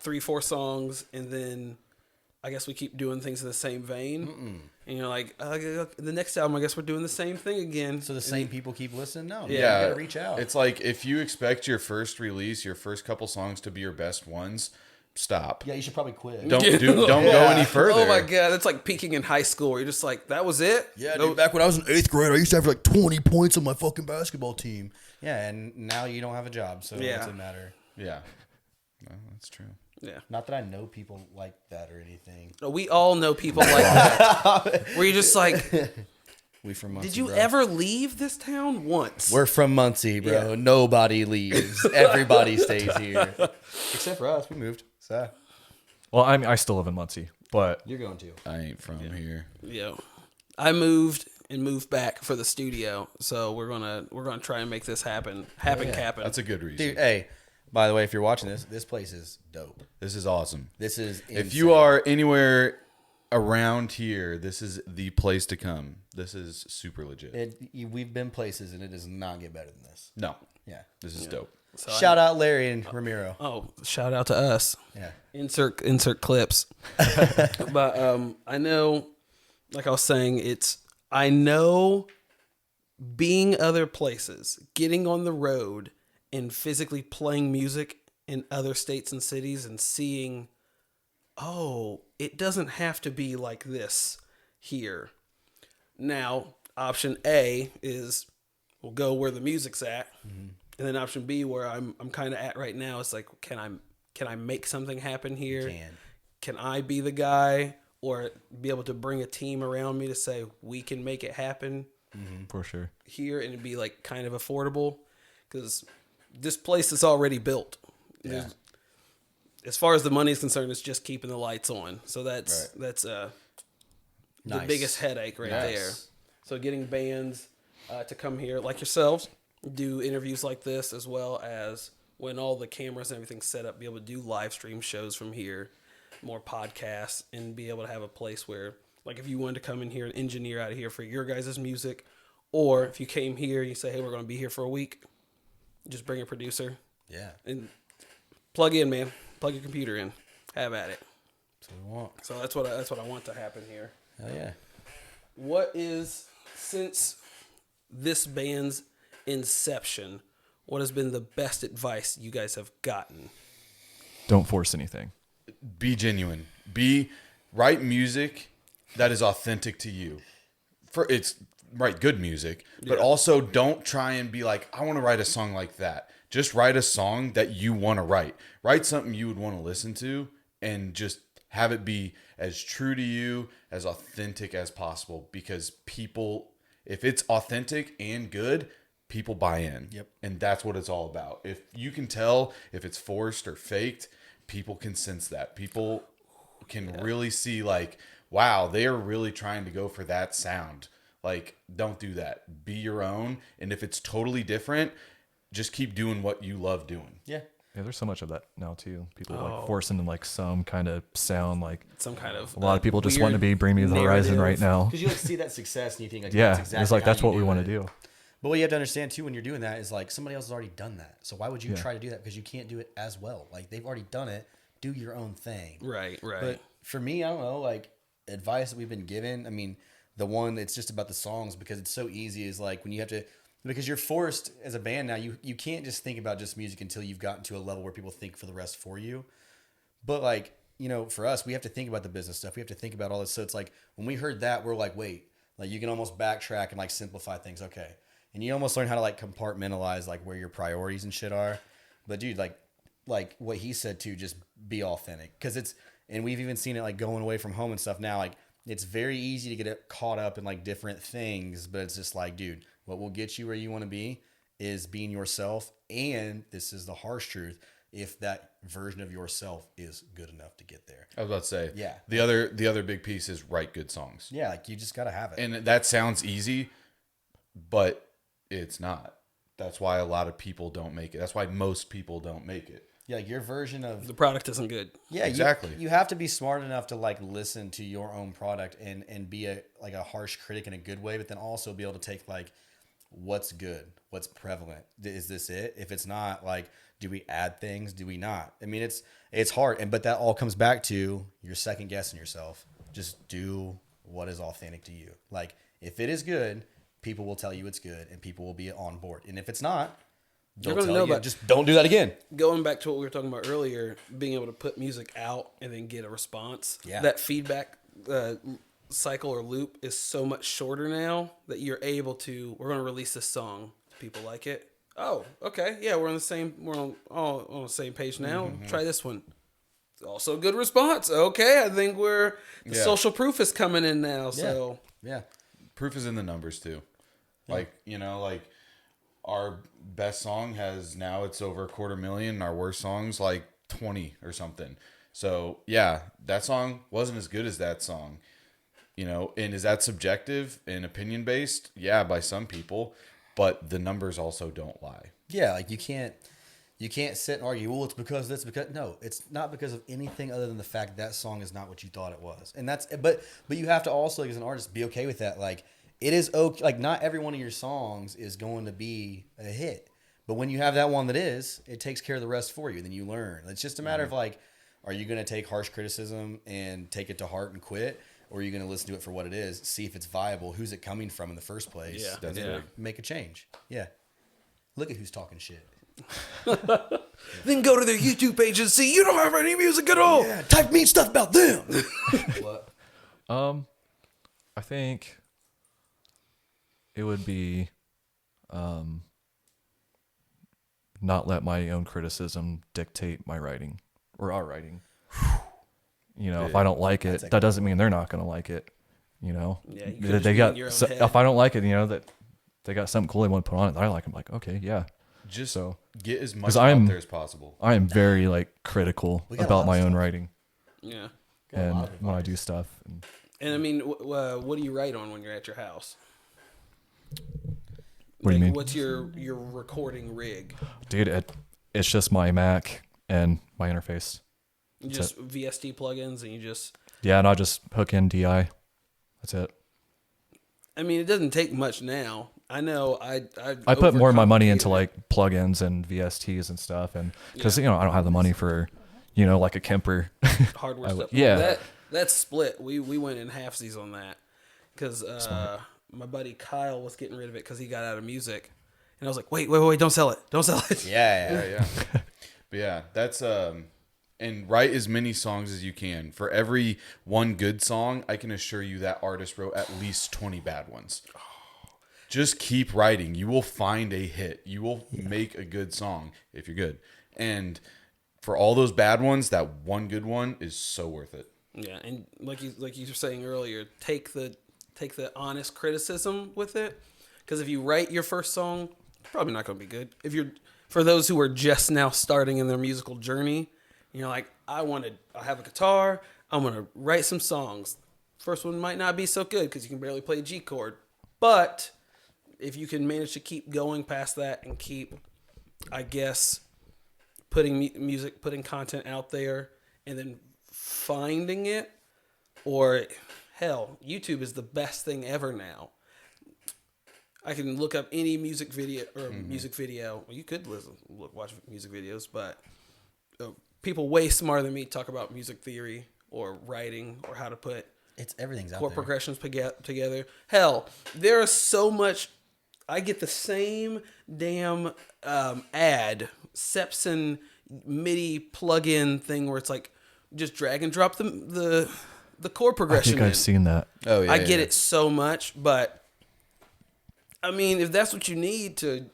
3-4 songs, and then I guess we keep doing things in the same vein. And you're like, the next album, I guess we're doing the same thing again. So the same people keep listening. No, Yeah. you gotta reach out. It's like if you expect your first release, your first couple songs to be your best ones, stop. yeah, you should probably quit. Don't go any further. Oh my god, that's like peaking in high school where you're just like, that was it? Yeah, No- dude, back when I was in 8th grade, I used to have like 20 points on my fucking basketball team. Yeah, and now you don't have a job, so Yeah. what's it matter? Yeah, no, that's true. Yeah. Not that I know people like that or anything. We all know people like that. Where you're just like, We from Muncie, did you bro. ever leave this town once? We're from Muncie, bro. Yeah. Nobody leaves. Everybody stays here. Except for us. We moved. So Well, I still live in Muncie, but you're going to. I ain't from here. Yeah. I moved and moved back for the studio, so we're gonna try and make this happen. Happen. That's a good reason. Dude, hey, by the way, if you're watching this place is dope. This is awesome. This is If you are anywhere around here, this is the place to come. This is super legit. we've been places and it does not get better than this. No, Yeah. this is dope. So Shout out Larry and Ramiro. Oh, shout out to us. Yeah. Insert clips. But I know, like I was saying, I know being other places, getting on the road and physically playing music in other states and cities and seeing, oh, it doesn't have to be like this here. Now, option A is we'll go where the music's at. And then option B, where I'm kind of at right now, is like, can I make something happen here? Can I be the guy, or be able to bring a team around me to say we can make it happen for sure. here, and it'd be like kind of affordable, because this place is already built. Yeah. As far as the money is concerned, it's just keeping the lights on. So that's the Nice. biggest headache right Yes. there. So getting bands to come here like yourselves, do interviews like this, as well as when all the cameras and everything's set up, be able to do live stream shows from here, more podcasts, and be able to have a place where, like, if you wanted to come in here and engineer out of here for your guys' music, or if you came here and you say, hey, we're going to be here for a week, just bring a producer Yeah. and plug in, man. Plug your computer in. Have at it. That's what we want. So that's what I want to happen here. Hell yeah. What is, since this band's inception, what has been the best advice you guys have gotten? Don't force anything. Be genuine. Write music that is authentic to you. Write good music, but also don't try and be like, I want to write a song like that. Just write a song that you want to write. Write something you would want to listen to, and just have it be as true to you, as authentic as possible. Because people, if it's authentic and good, people buy in. Yep. And that's what it's all about. If you can tell if it's forced or faked, people can sense that. People can really see, like, wow, they are really trying to go for that sound. Like, don't do that. Be your own. And if it's totally different, just keep doing what you love doing. Yeah. Yeah, there's so much of that now too. People like forcing like some kind of sound. Like Some kind of a lot of people just want to be bring me to the narrative. horizon right now. Because you like see that success and you think like, Yeah, that's exactly it's like how that's you what we do want it. to do. But what you have to understand too when you're doing that is like somebody else has already done that. So why would you try to do that? Because you can't do it as well. Like they've already done it. Do your own thing. Right. But for me, I don't know. Like advice that we've been given, I mean, the one that's just about the songs, because it's so easy, is like when you have to, because you're forced as a band now, you can't just think about just music until you've gotten to a level where people think for the rest for you. But like, for us, we have to think about the business stuff. We have to think about all this. So it's like when we heard that, we're like, wait, like you can almost backtrack and like simplify things. Okay. And you almost learn how to like compartmentalize like where your priorities and shit are. But dude, like what he said too, just be authentic. And we've even seen it like going away from home and stuff now. Like it's very easy to get caught up in like different things, but it's just like, dude, what will get you where you want to be is being yourself. And this is the harsh truth. If that version of yourself is good enough to get there. I was about to say, yeah. The other big piece is write good songs. Yeah, like you just gotta have it. And that sounds easy, but it's not. That's why a lot of people don't make it. That's why most people don't make it. Yeah, like your version of The product isn't good. yeah, exactly. You have to be smart enough to like listen to your own product and be a harsh critic in a good way, but then also be able to take like what's good, what's prevalent. Is this it? If it's not, like, do we add things? Do we not? I mean, it's hard, but that all comes back to you're second guessing yourself. Just do what is authentic to you. Like, if it is good, people will tell you it's good, and people will be on board. And if it's not, You're gonna know about- just don't do that again. Going back to what we were talking about earlier, being able to put music out and then get a response. Yeah. That feedback cycle or loop is so much shorter now that you're able to. We're going to release this song. People like it. Oh, okay, yeah, we're on the same page now. Mm-hmm. Try this one. Also, good response. Okay, I think the Yeah. social proof is coming in now. So Yeah. Proof is in the numbers too. Like, like our best song it's over 250,000, and our worst song's like 20 or something. So yeah, that song wasn't as good as that song, and is that subjective and opinion based? Yeah, by some people, but the numbers also don't lie. Yeah, like you can't sit and argue, well, it's because that's because no, it's not because of anything other than the fact that song is not what you thought it was. And but you have to also, like, as an artist, be okay with that. Like, it is okay, like not every one of your songs is going to be a hit. But when you have that one that is, it takes care of the rest for you. Then you learn. It's just a matter of like, are you going to take harsh criticism and take it to heart and quit? Or are you going to listen to it for what it is, see if it's viable, who's it coming from in the first place, Yeah, and that's then big. make a change. Yeah. Look at who's talking shit. then go to their YouTube page and see you don't have any music at all. Yeah, type mean stuff about them. What? I think it would be not let my own criticism dictate my writing or our writing. If I don't like it, that doesn't mean they're not going to like it. Yeah, you could they just got. be in your own So, head. if I don't like it, that they got something cool they want to put on it that I like. I'm like, okay, yeah. Just So- get as much 'cause out I'm- there as possible. I am very critical We got a about lot my of own stuff. writing Yeah. and when I do stuff. And I mean, what do you write on when you're at your house? What do you mean? What's your recording rig? Dude, it's just my Mac and my interface. You just VST plugins, and you just. Yeah, and I'll just hook in DI. That's it. I mean, it doesn't take much now. I know. I put more of my money into overcomplicated plugins and VSTs and stuff, and because I don't have the money for like a Kemper. hardware I stuff. would- yeah. That's split. We went in halfsies on that because my buddy Kyle was getting rid of it because he got out of music, and I was like, wait, don't sell it. Yeah. Yeah. But yeah, that's and write as many songs as you can. For every one good song, I can assure you that artist wrote at least 20 bad ones. Just keep writing. You will find a hit. You will make a good song if you're good. And for all those bad ones, that one good one is so worth it. Yeah, and like you were saying earlier, take the honest criticism with it, because if you write your first song, it's probably not going to be good. For those who are just now starting in their musical journey, you're like, I have a guitar, I'm going to write some songs. First one might not be so good because you can barely play a G chord, but if you can manage to keep going past that and keep, I guess, putting music, putting content out there, and then finding it, or hell, YouTube is the best thing ever now. I can look up any music video music video. Well, you could watch music videos, but people way smarter than me talk about music theory or writing or how to put It's everything's out chord there. progressions together. Hell, there is so much. I get the same damn ad Sepson MIDI plug-in thing where it's like just drag and drop the chord I progression. think I've seen that. Oh yeah, I get it so much, but I mean, if that's what you need to,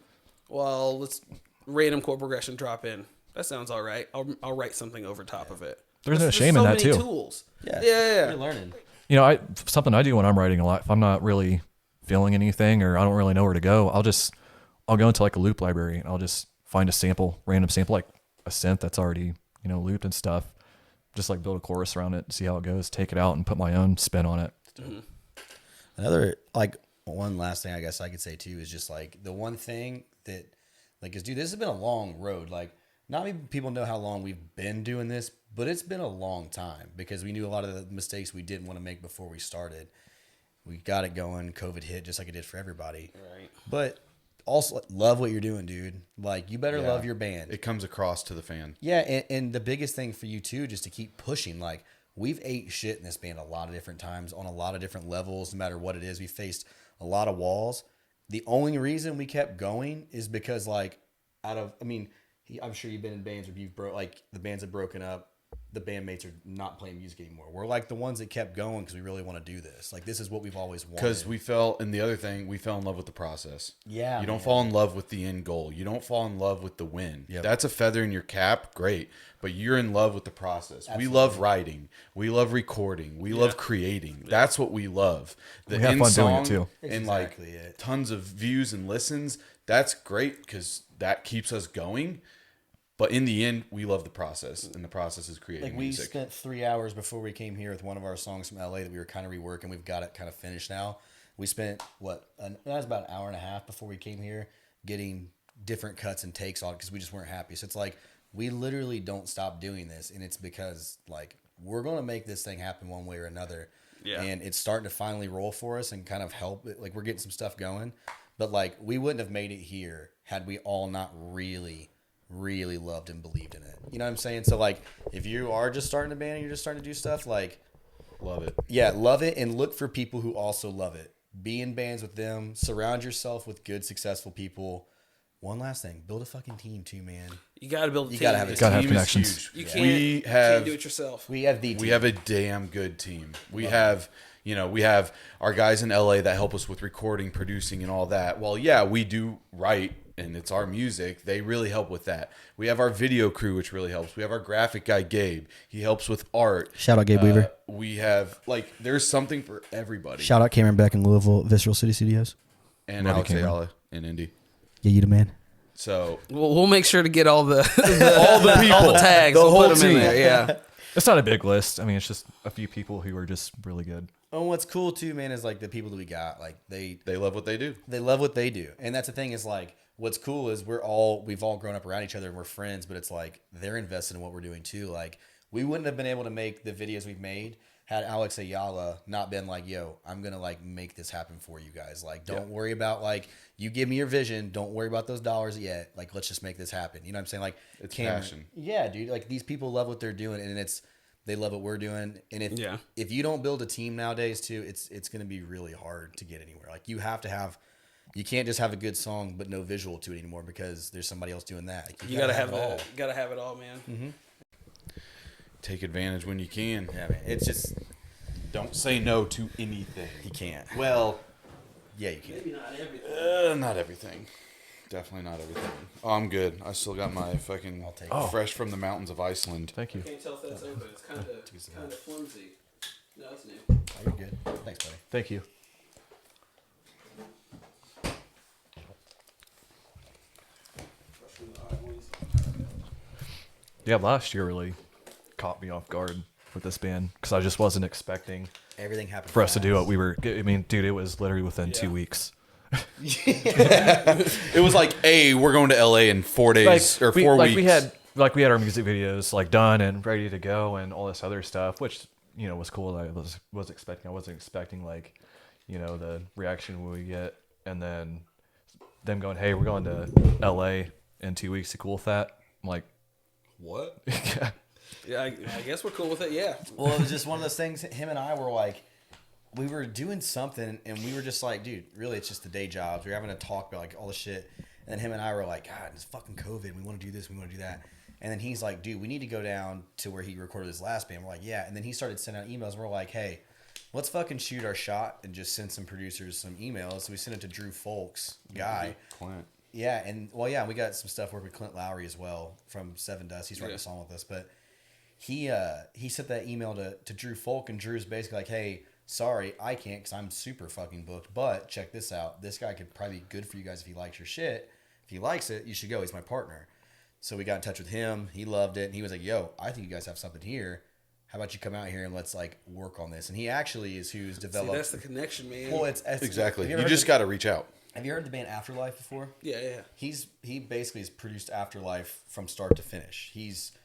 well, let's random chord progression drop in. That sounds all right. I'll write something over top of it. There's no shame in that so many too. Tools. Yeah, Yeah. You're learning. You know, something I do when I'm writing a lot. If I'm not really feeling anything or I don't really know where to go, I'll go into like a loop library and I'll just find a random sample, like a synth that's already, you know, looped and stuff. Just like build a chorus around it, see how it goes, take it out and put my own spin on it. Another, like, one last thing I guess I could say too is just like the one thing that, like, is, dude, this has been a long road. Like, not many people know how long we've been doing this, but it's been a long time because we knew a lot of the mistakes we didn't want to make before we started. We got it going. COVID hit just like it did for everybody. Right. But also, love what you're doing, dude. Like, you better Yeah. love your band. It comes across to the fan. Yeah, and the biggest thing for you too, just to keep pushing. Like, we've ate shit in this band a lot of different times on a lot of different levels. No matter what it is, we faced a lot of walls. The only reason we kept going is because, like, I'm sure you've been in bands where the bands have broken up. The bandmates are not playing music anymore. We're like the ones that kept going because we really want to do this. Like, this is what we've always wanted. Because we fell in love with the process. Yeah, You don't man. fall in love with the end goal. You don't fall in love with the win. Yep. That's a feather in your cap, great. But you're in love with the process. Absolutely. We love writing. We love recording. We love creating. That's what we love. The We have end fun doing song it, too. That's and exactly like it. tons of views and listens. That's great because that keeps us going. But in the end, we love the process, and the process is creating Like, we music. spent 3 hours before we came here with one of our songs from LA that we were kind of reworking. We've got it kind of finished now. We spent that was about an hour and a half before we came here getting different cuts and takes on it because we just weren't happy. So it's like, we literally don't stop doing this, and it's because, like, we're going to make this thing happen one way or another. Yeah. And it's starting to finally roll for us and kind of help it. Like, we're getting some stuff going, but like, we wouldn't have made it here had we all not really loved and believed in it. You know what I'm saying? So, like, if you are just starting a band and you're just starting to do stuff, like, Love it. yeah, love it and look for people who also love it. Be in bands with them. Surround yourself with good, successful people. One last thing, build a fucking team too, man. You got to build a You team. gotta have a Gotta have Team is connections. huge. You can't, We you have can't do it yourself. We have the team. We have a damn good team. We have our guys in LA that help us with recording, producing, and all that. Well, yeah, we do write, and it's our music. They really help with that. We have our video crew, which really helps. We have our graphic guy, Gabe. He helps with art. Shout out Gabe Weaver. We have, like, there's something for everybody. Shout out Cameron Beck in Louisville, Visceral City Studios. and Buddy Alex Cameron. Ayala in Indy. Yeah, you the man. So We'll make sure to get all the all the people, all the tags. the We'll whole put them in team. there. Yeah. It's not a big list. I mean, it's just a few people who are just really good. And what's cool too, man, is like the people that we got, like They love what they do. they love what they do. And that's the thing is, like, what's cool is we've all grown up around each other and we're friends, but it's like they're invested in what we're doing too. Like, we wouldn't have been able to make the videos we've made had Alex Ayala not been like, yo, I'm going to, like, make this happen for you guys. Like, don't worry about, like, you give me your vision. Don't worry about those dollars yet. Like, let's just make this happen. You know what I'm saying? Like, It's passion. Yeah, dude. Like, these people love what they're doing, and they love what we're doing. And if you don't build a team nowadays too, it's going to be really hard to get anywhere. Like, you can't just have a good song but no visual to it anymore because there's somebody else doing that. Like, You gotta have it it all. all. Gotta have it all, man. Mm-hmm. Take advantage when you can. Yeah, man. It's just Don't say no to anything. you can't. Well, Yeah, you can. Maybe not everything. not everything. Definitely not everything. Oh, I'm good. I still got my fucking take it. fresh from the mountains of Iceland. Thank you. Can't tell if that's open. It's kind of flimsy. No, it's new. Oh, you're good. Thanks, buddy. Thank you. Yeah, last year really caught me off guard with this band because I just wasn't expecting Everything happened for us to do fast. what we were. I mean, dude, it was literally within 2 weeks. It was like, hey, we're going to LA in 4 days or 4 weeks. We had our music videos like done and ready to go and all this other stuff, which was cool. I was expecting. I wasn't expecting like the reaction we get, and then them going, hey, we're going to LA in 2 weeks. You cool with that? I'm like, what? Yeah, I guess we're cool with it. Yeah. Well, it was just one of those things. Him and I were like, we were doing something, and we were just like, dude, really, it's just the day jobs. We were having a talk about like all the shit, and then him and I were like, God, it's fucking COVID. We want to do this. We want to do that. And then he's like, dude, we need to go down to where he recorded his last band. We're like, yeah. And then he started sending out emails. We're like, hey, let's fucking shoot our shot and just send some producers some emails. So we sent it to Drew Folks, guy. Clint. Yeah, and well, yeah, we got some stuff working with Clint Lowry as well from Seven Dust. He's writing a song with us, but he sent that email to Drew Folk, and Drew's basically like, hey, sorry, I can't because I'm super fucking booked, but check this out. This guy could probably be good for you guys if he likes your shit. If he likes it, you should go. He's my partner. So we got in touch with him. He loved it, and he was like, yo, I think you guys have something here. How about you come out here and let's like work on this? And he actually is who's developed. See, that's the connection, man. Well, it's Exactly. You just got to reach out. Have you heard the band Afterlife before? Yeah. He basically has produced Afterlife from start to finish.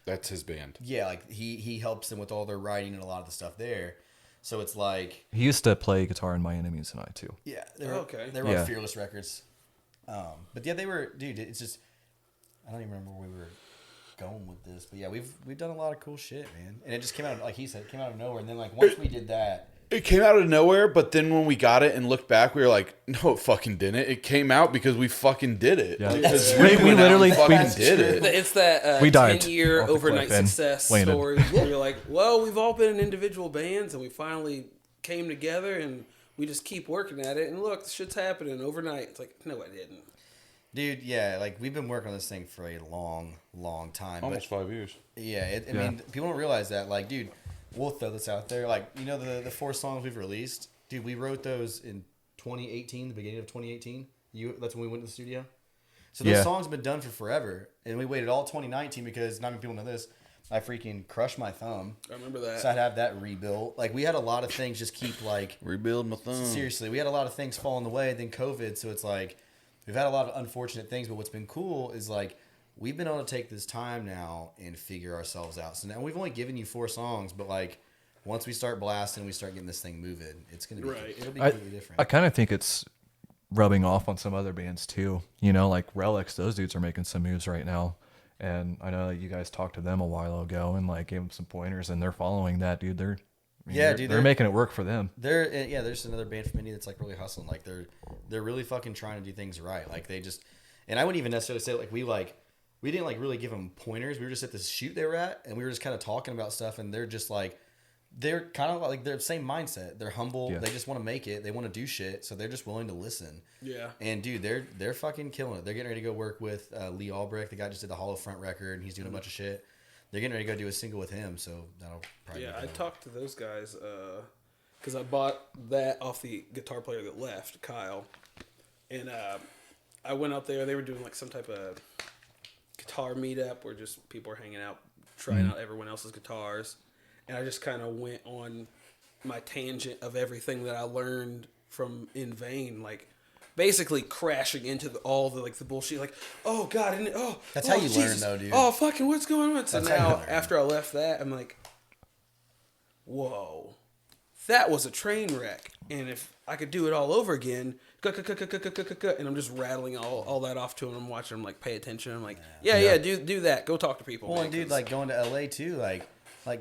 That's his band. Yeah, like he helps them with all their writing and a lot of the stuff there. So it's like He used to play guitar in My Enemies and I too. yeah, they were Yeah. on Fearless Records. But yeah, they were dude. It's just I don't even remember where we were going with this, but yeah, we've done a lot of cool shit, man. And it just came out like he said, it came out of nowhere. And then like once we did that. It came out of nowhere, but then when we got it and looked back, we were like, no, it fucking didn't. It came out because we fucking did it. Yeah. Because We went out literally- and fucking we- did it. It's that We dived 10-year off the overnight cliff and success landed. story where you're like, well, we've all been in individual bands and we finally came together and we just keep working at it. And look, shit's happening overnight. It's like, no, I didn't. Dude, yeah, like we've been working on this thing for a long, long time. Almost 5 years. Yeah, I mean, people don't realize that. Like, dude, we'll throw this out there. Like, you know, the 4 songs we've released, dude, we wrote those in 2018, the beginning of 2018. That's when we went to the studio. So those songs have been done for forever, and we waited all 2019 because not many people know this. I freaking crushed my thumb. I remember that. So I'd have that rebuilt. Like, we had a lot of things just keep like Rebuild my thumb. seriously. We had a lot of things fall in the way. Then COVID, so it's like. We've had a lot of unfortunate things, but what's been cool is like we've been able to take this time now and figure ourselves out. So now we've only given you 4 songs, but like once we start blasting, we start getting this thing moving. It's gonna be it'll be completely different. I kind of think it's rubbing off on some other bands too. You know, like Relics, those dudes are making some moves right now. And I know that you guys talked to them a while ago and like gave them some pointers, and they're following that, dude. They're making it work for them. There's another band from Indy that's like really hustling. Like they're really fucking trying to do things right. Like they just, and I wouldn't even necessarily say like we didn't like really give them pointers. We were just at this shoot they were at, and we were just kind of talking about stuff, and they're just like, they're kind of like they're the same mindset. They're humble. Yeah. They just want to make it. They want to do shit, so they're just willing to listen. Yeah. And dude, they're fucking killing it. They're getting ready to go work with Lee Albrecht. The guy just did the Hollow Front record, and he's doing a bunch of shit. They're getting ready to go do a single with him, so that'll probably I talked to those guys because I bought that off the guitar player that left, Kyle. And I went out there. They were doing like some type of guitar meetup where just people are hanging out, trying out everyone else's guitars. And I just kind of went on my tangent of everything that I learned from In Vain, like basically crashing into all the like the bullshit, like, oh god, and that's how you learn though, dude. Oh fucking, what's going on? So now after I left that, I'm like, whoa, that was a train wreck. And if I could do it all over again, and I'm just rattling all that off to him. I'm watching him like pay attention. I'm like, yeah, do that. Go talk to people. Well, and dude, like going to LA too, like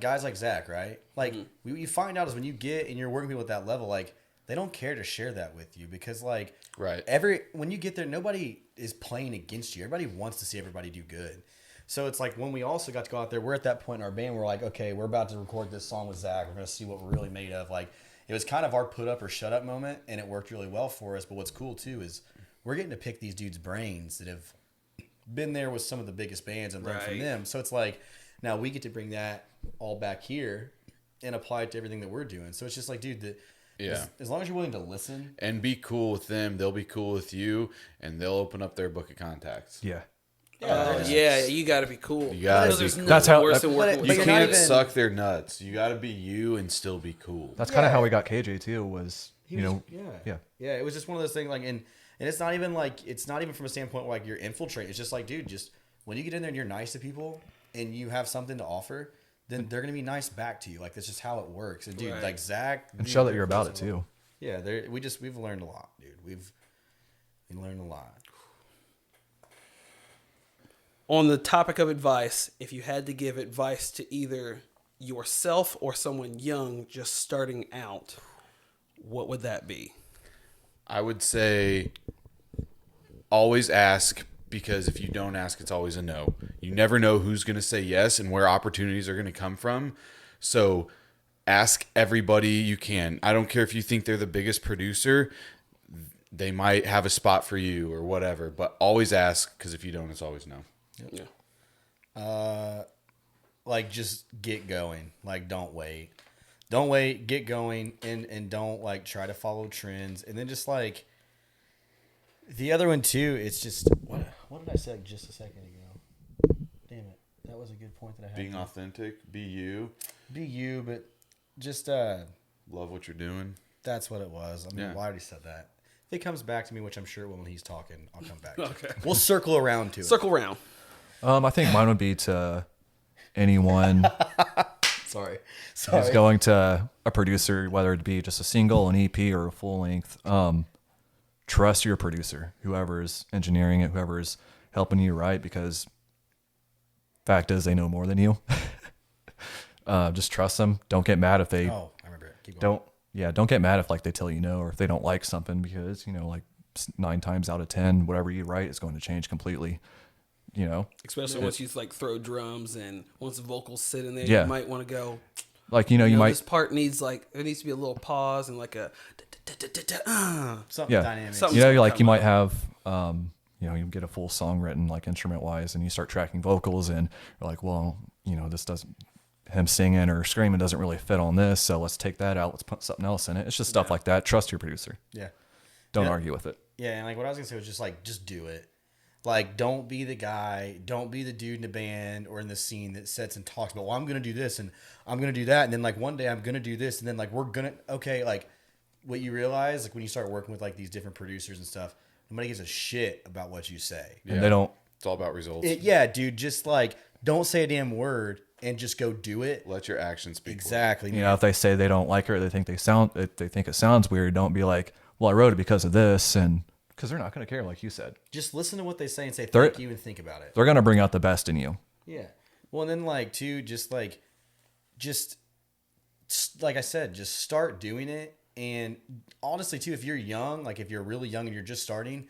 guys like Zach, right? Like what you find out is when you get and you're working people at that level, like they don't care to share that with you because like when you get there, nobody is playing against you. Everybody wants to see everybody do good. So it's like when we also got to go out there, we're at that point in our band, we're like, okay, we're about to record this song with Zach. We're going to see what we're really made of. Like it was kind of our put up or shut up moment, and it worked really well for us. But what's cool too is we're getting to pick these dudes' brains that have been there with some of the biggest bands and learn from them. So it's like now we get to bring that all back here and apply it to everything that we're doing. So it's just like, dude, as long as you're willing to listen and be cool with them, they'll be cool with you, and they'll open up their book of contacts. Yeah. You got to be cool. You gotta be cool. That's how worse than working You with can't suck their nuts. You gotta be you and still be cool. That's kind of how we got KJ too. Was you know, it was just one of those things. Like, and it's not even from a standpoint where, like you're infiltrating. It's just like, dude, just when you get in there and you're nice to people and you have something to offer, then they're gonna be nice back to you. Like that's just how it works. And dude, like Zach, and show that you're about it too. Yeah, we've learned a lot, dude. We've learned a lot. On the topic of advice, if you had to give advice to either yourself or someone young just starting out, what would that be? I would say always ask, because if you don't ask, it's always a no. You never know who's going to say yes and where opportunities are going to come from. So ask everybody you can. I don't care if you think they're the biggest producer. They might have a spot for you or whatever, but always ask, because if you don't, it's always no. Yeah. Like, just get going. Like, don't wait. Don't wait. Get going, and don't like try to follow trends. And then just like the other one too. It's just what did I say like just a second ago? Damn it, that was a good point that I had. Being authentic, be you. Be you, but just Love what you're doing. that's what it was. I mean, Yeah. well, I already said that. If it comes back to me, which I'm sure it will when he's talking, I'll come back. Okay. We'll circle around to it. Circle round. I think mine would be to anyone Sorry. who's going to a producer, whether it be just a single, an EP, or a full length. Trust your producer, whoever's engineering it, whoever's helping you write, because fact is they know more than you. Just trust them. Don't get mad if they Oh, I remember it. Keep going. don't get mad if like they tell you no, or if they don't like something, because like 9 times out of 10, whatever you write is going to change completely. Especially once you like throw drums and once the vocals sit in there, Yeah. you might want to go. Like you might This part needs like there needs to be a little pause and like a. Something yeah. dynamic. Something- You might have you get a full song written like instrument wise, and you start tracking vocals, and you're like, well, this doesn't, him singing or screaming doesn't really fit on this, so let's take that out, let's put something else in it. It's just stuff like that. Trust your producer. Yeah. Don't Yeah. argue with it. Yeah, and like what I was gonna say was just do it. Like, don't be the guy, don't be the dude in the band or in the scene that sits and talks about, well, I'm gonna do this and I'm gonna do that, and then like one day I'm gonna do this, and then like like what you realize, like when you start working with like these different producers and stuff, nobody gives a shit about what you say. And they don't. It's all about results. Yeah, dude, just like don't say a damn word and just go do it. Let your actions speak. Exactly. If they say they don't like it, or they think it sounds weird, don't be like, well, I wrote it because of this, and because they're not going to care, like you said. Just listen to what they say and say They're- thank you and think about it. They're going to bring out the best in you. Yeah. Well, and then like too, just like I said, just start doing it. And honestly too, if you're young, like if you're really young and you're just starting,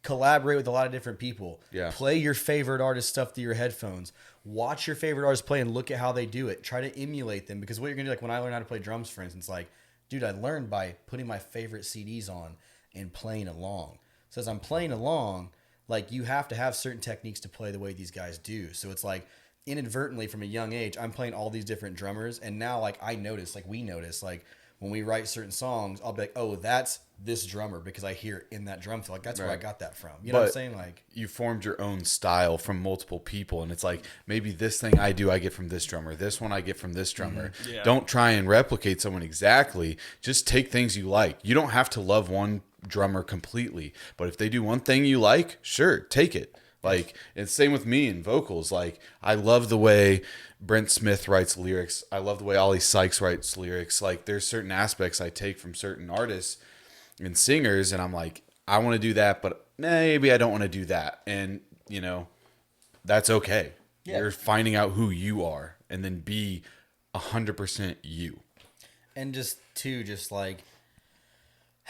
collaborate with a lot of different people. Yeah. Play your favorite artist stuff through your headphones. Watch your favorite artist play and look at how they do it. Try to emulate them, because what you're gonna do, like when I learned how to play drums, for instance, like, dude, I learned by putting my favorite CDs on and playing along. So as I'm playing along, like you have to have certain techniques to play the way these guys do. So it's like inadvertently from a young age, I'm playing all these different drummers, and now like we notice like when we write certain songs, I'll be like, oh, that's this drummer, because I hear it in that drum fill. Like that's where I Right. got that from. You know what I'm But saying? Like, you formed your own style from multiple people, and it's like, maybe this thing I do I get from this drummer, this one I get from this drummer. Yeah. Don't try and replicate someone exactly. Just take things you like. You don't have to love one drummer completely, but if they do one thing you like, sure, take it. Like, it's same with me in vocals. Like, I love the way Brent Smith writes lyrics. I love the way Ollie Sykes writes lyrics. Like, there's certain aspects I take from certain artists and singers, and I'm like, I want to do that, but maybe I don't want to do that. And, that's okay. Yeah. You're finding out who you are, and then be 100% you. and just like,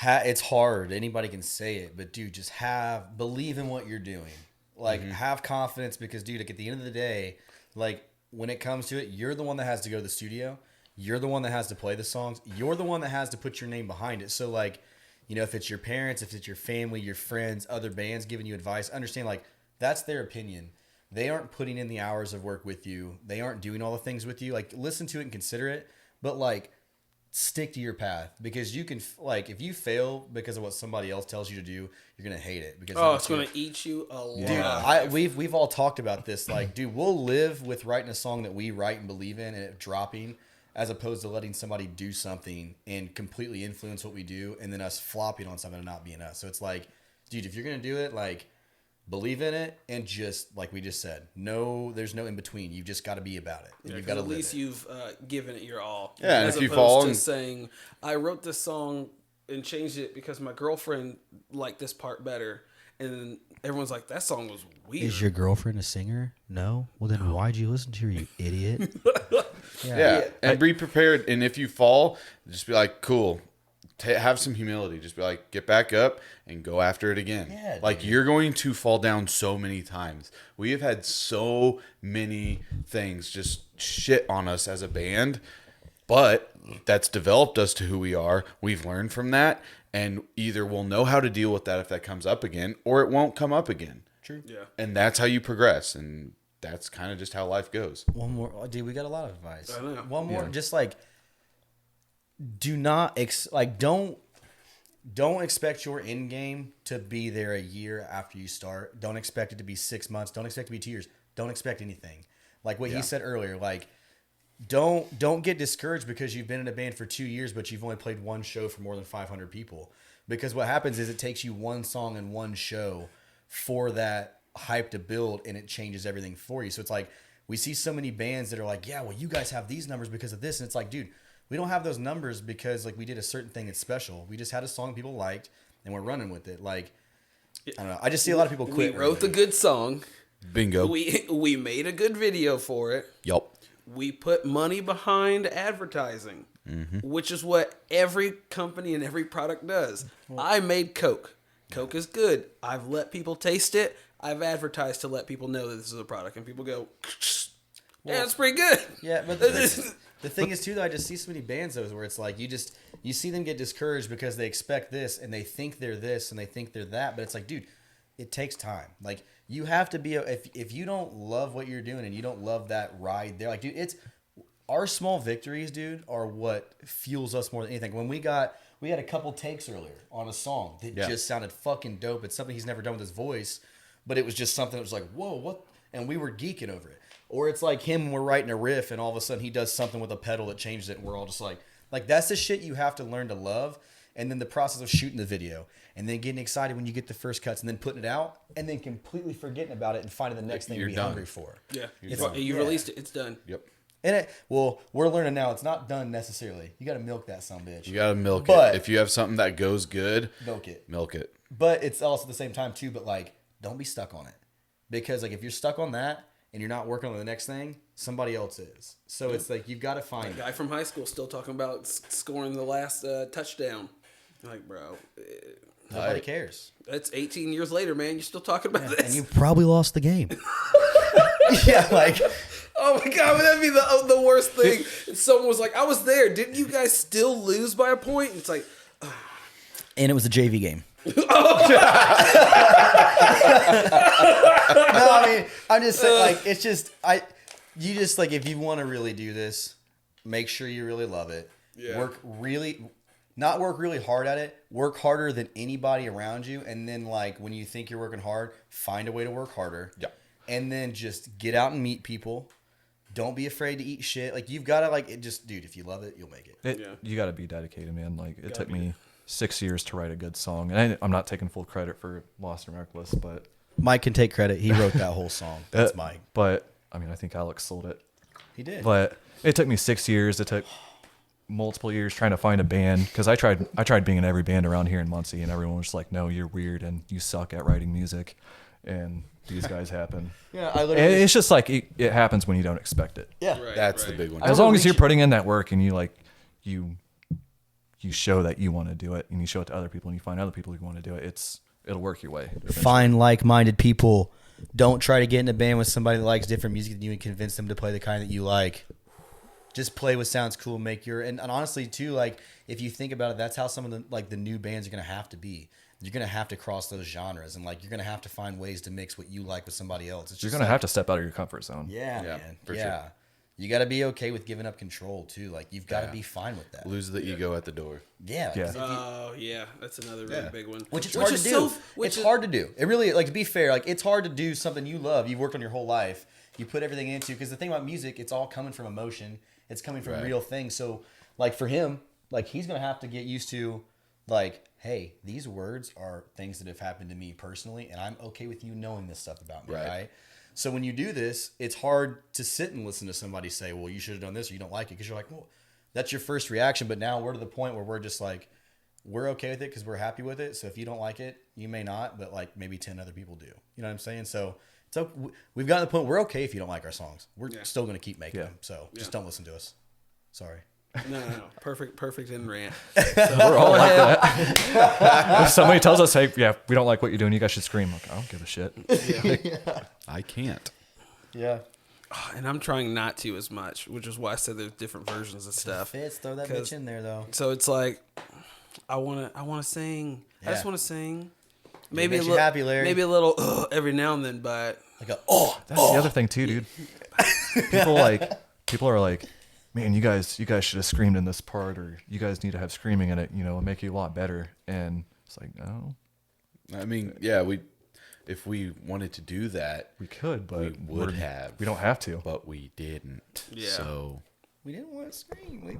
it's hard. Anybody can say it, but dude, just believe in what you're doing. Like, have confidence, because dude, like at the end of the day, like when it comes to it, you're the one that has to go to the studio. You're the one that has to play the songs. You're the one that has to put your name behind it. So like, if it's your parents, if it's your family, your friends, other bands giving you advice, understand like that's their opinion. They aren't putting in the hours of work with you. They aren't doing all the things with you. Like, listen to it and consider it, but like, stick to your path, because you can like, if you fail because of what somebody else tells you to do, you're gonna hate it, because Oh, it's gonna eat you alive. dude, we've all talked about this. Like, dude, we'll live with writing a song that we write and believe in and it dropping, as opposed to letting somebody do something and completely influence what we do, and then us flopping on something and not being us. So it's like, dude, if you're gonna do it, like, believe in it, and just like we just said, there's no in between. You've just got to be about it, and Yeah, you've 'cause got to at live least it. you've given it your all. Yeah, and as if you opposed fall to and- saying, I wrote this song and changed it because my girlfriend liked this part better, and then everyone's like, that song was weird. Is your girlfriend a singer? No. Well, then why'd you listen to her, you idiot? Yeah. And be prepared. And if you fall, just be like, cool. have some humility. Just be like, get back up and go after it again. Yeah, like dude. you're going to fall down so many times. We have had so many things just shit on us as a band, but that's developed us to who we are. We've learned from that, and either we'll know how to deal with that if that comes up again, or it won't come up again. True. Yeah. And that's how you progress, and that's kind of just how life goes. One more, oh, dude. We got a lot of advice. I know. One more, Yeah. just like, do not Don't expect your end game to be there a year after you start. Don't expect it to be 6 months. Don't expect it to be 2 years. Don't expect anything. Like what he said earlier, like don't get discouraged because you've been in a band for 2 years, but you've only played one show for more than 500 people. Because what happens is it takes you one song and one show for that hype to build, and it changes everything for you. So it's like we see so many bands that are like, yeah, well, you guys have these numbers because of this, and it's like, dude, we don't have those numbers because like we did a certain thing that's special. We just had a song people liked, and we're running with it. Like, I don't know. I just see a lot of people We quit. wrote the good song. Bingo. We made a good video for it. Yup. We put money behind advertising, which is what every company and every product does. I made Coke. Coke is good. I've let people taste it. I've advertised to let people know that this is a product, and people go, "Yeah, it's pretty good." Yeah, but the thing is too, though, I just see so many bands though, where it's like you see them get discouraged because they expect this and they think they're this and they think they're that, but it's like, dude, it takes time. Like you have to be if you don't love what you're doing and you don't love that ride there, like, dude, it's our small victories, dude, are what fuels us more than anything. When we had a couple takes earlier on a song that just sounded fucking dope. It's something he's never done with his voice, but it was just something that was like, whoa, what? And we were geeking over it. Or it's like him when we're writing a riff and all of a sudden he does something with a pedal that changes it, and we're all just like that's the shit you have to learn to love. And then the process of shooting the video and then getting excited when you get the first cuts and then putting it out and then completely forgetting about it and finding the next thing You're to be done. hungry for. Yeah, It's- you yeah. released it. It's done. Yep. And we're learning now it's not done necessarily. You got to milk that son of a bitch. You gotta milk But- it. If you have something that goes good, Milk it. milk it. But it's also at the same time too, but like don't be stuck on it. Because like if you're stuck on that and you're not working on the next thing, somebody else is. So it's like you've got to find Guy from high school still talking about scoring the last touchdown. Like, bro, nobody cares. that's 18 years later, man. You're still talking about this. and you probably lost the game. Yeah, like Oh my god, would that be the worst thing? If someone was like, "I was there. Didn't you guys still lose by a point?" And it's like, And it was a JV game. no, I mean, I'm just saying, like, it's just, you just, like, if you want to really do this, make sure you really love it. Yeah. Not work really hard at it, work harder than anybody around you. And then, like, when you think you're working hard, find a way to work harder. Yeah. And then just get out and meet people. Don't be afraid to eat shit. Like, you've got to, like, dude, if you love it, you'll make it. Yeah. You got to be dedicated, man. Like it took me 6 years to write a good song, and I'm not taking full credit for Lost and Reckless, but Mike can take credit. He wrote that whole song. That's Mike. But I mean, I think Alex sold it. He did. But it took me 6 years. It took multiple years trying to find a band because I tried being in every band around here in Muncie, and everyone was like, "No, you're weird and you suck at writing music." And these guys happen. Yeah, I And literally. it's just like it happens when you don't expect it. Yeah. Right, That's right. the big one. As long as you're putting in that work and you show that you want to do it and you show it to other people and you find other people who want to do it, it'll work your way. eventually. Find like-minded people. Don't try to get in a band with somebody that likes different music than you and convince them to play the kind that you like. Just play what sounds cool. Make your and honestly too, like if you think about it, that's how some of the new bands are gonna have to be. You're gonna have to cross those genres and like you're gonna have to find ways to mix what you like with somebody else. It's You're just gonna like, have to step out of your comfort zone. Yeah, Yeah, man. for Yeah. sure. You got to be okay with giving up control too. Like you've got to Yeah. be fine with that. Lose the ego at the door. Yeah. 'cause Yeah. if you- Oh yeah, that's another really Yeah. big one. which is hard to do. It's hard to do. It really, like, to be fair, like, it's hard to do something you love. You've worked on your whole life. You put everything into, because the thing about music, it's all coming from emotion. It's coming from Right. real things. So, like, for him, like, he's going to have to get used to, like, hey, these words are things that have happened to me personally, and I'm okay with you knowing this stuff about me, Right. right? So when you do this, it's hard to sit and listen to somebody say, well, you should have done this or you don't like it, because you're like, well, that's your first reaction. But now we're to the point where we're just like, we're okay with it because we're happy with it. So if you don't like it, you may not, but like maybe 10 other people do. You know what I'm saying? So we've gotten to the point we're okay if you don't like our songs. We're still going to keep making Yeah. them. So just don't listen to us. Sorry. No. Perfect in rant. We're all like that. If somebody tells us, hey, yeah, we don't like what you're doing, you guys should scream. Like, I don't give a shit. I can't. Yeah. And I'm trying not to as much, which is why I said there's different versions of stuff. Fits, throw that 'Cause- bitch in there though. So it's like, I wanna sing. I just Yeah. wanna sing. Maybe a makes you little happy, Larry. Maybe a little every now and then, but Like a That's the other thing too, dude. People are like, man, you guys should have screamed in this part, or you guys need to have screaming in it. It'll make you a lot better. And it's like, no, I mean, yeah, if we wanted to do that, we could, but we would have. We don't have to. But we didn't. Yeah. So we didn't want to scream. We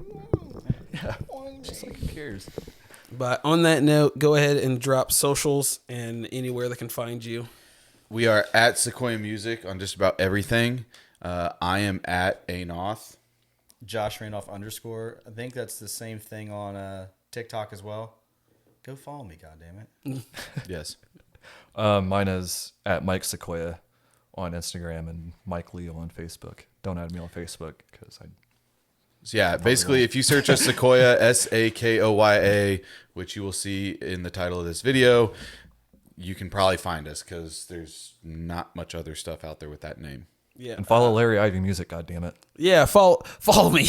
Just like, who cares? But on that note, go ahead and drop socials and anywhere they can find you. we are at Sakoya Music on just about everything. I am at Anoth. Josh Randolph _ I think that's the same thing on TikTok as well. Go follow me, goddammit. Yes. Mine is at Mike Sakoya on Instagram and Mike Leo on Facebook. Don't add me on Facebook because I. So yeah, basically, if you search us Sakoya, Sakoya, which you will see in the title of this video, you can probably find us because there's not much other stuff out there with that name. Yeah. And follow Larry Ivy Music, goddammit. Yeah, follow me.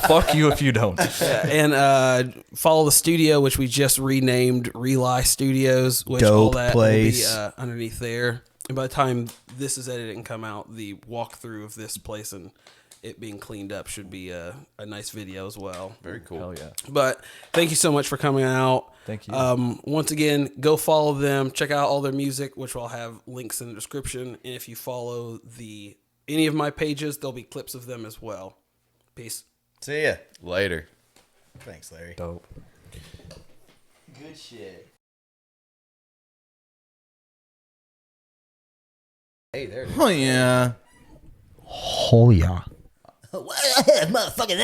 Fuck you if you don't. And follow the studio, which we just renamed Rely Studios, which all Dope that place. will be underneath there. And by the time this is edited and come out, the walkthrough of this place and it being cleaned up should be a nice video as well. Very cool. Hell yeah. But thank you so much for coming out. Thank you. Once again, go follow them. Check out all their music, which will have links in the description. And if you follow any of my pages, there'll be clips of them as well. Peace. See ya. Later. Thanks, Larry. Dope. Good shit. Hey, there it is. Oh yeah. Oh, yeah. Motherfucking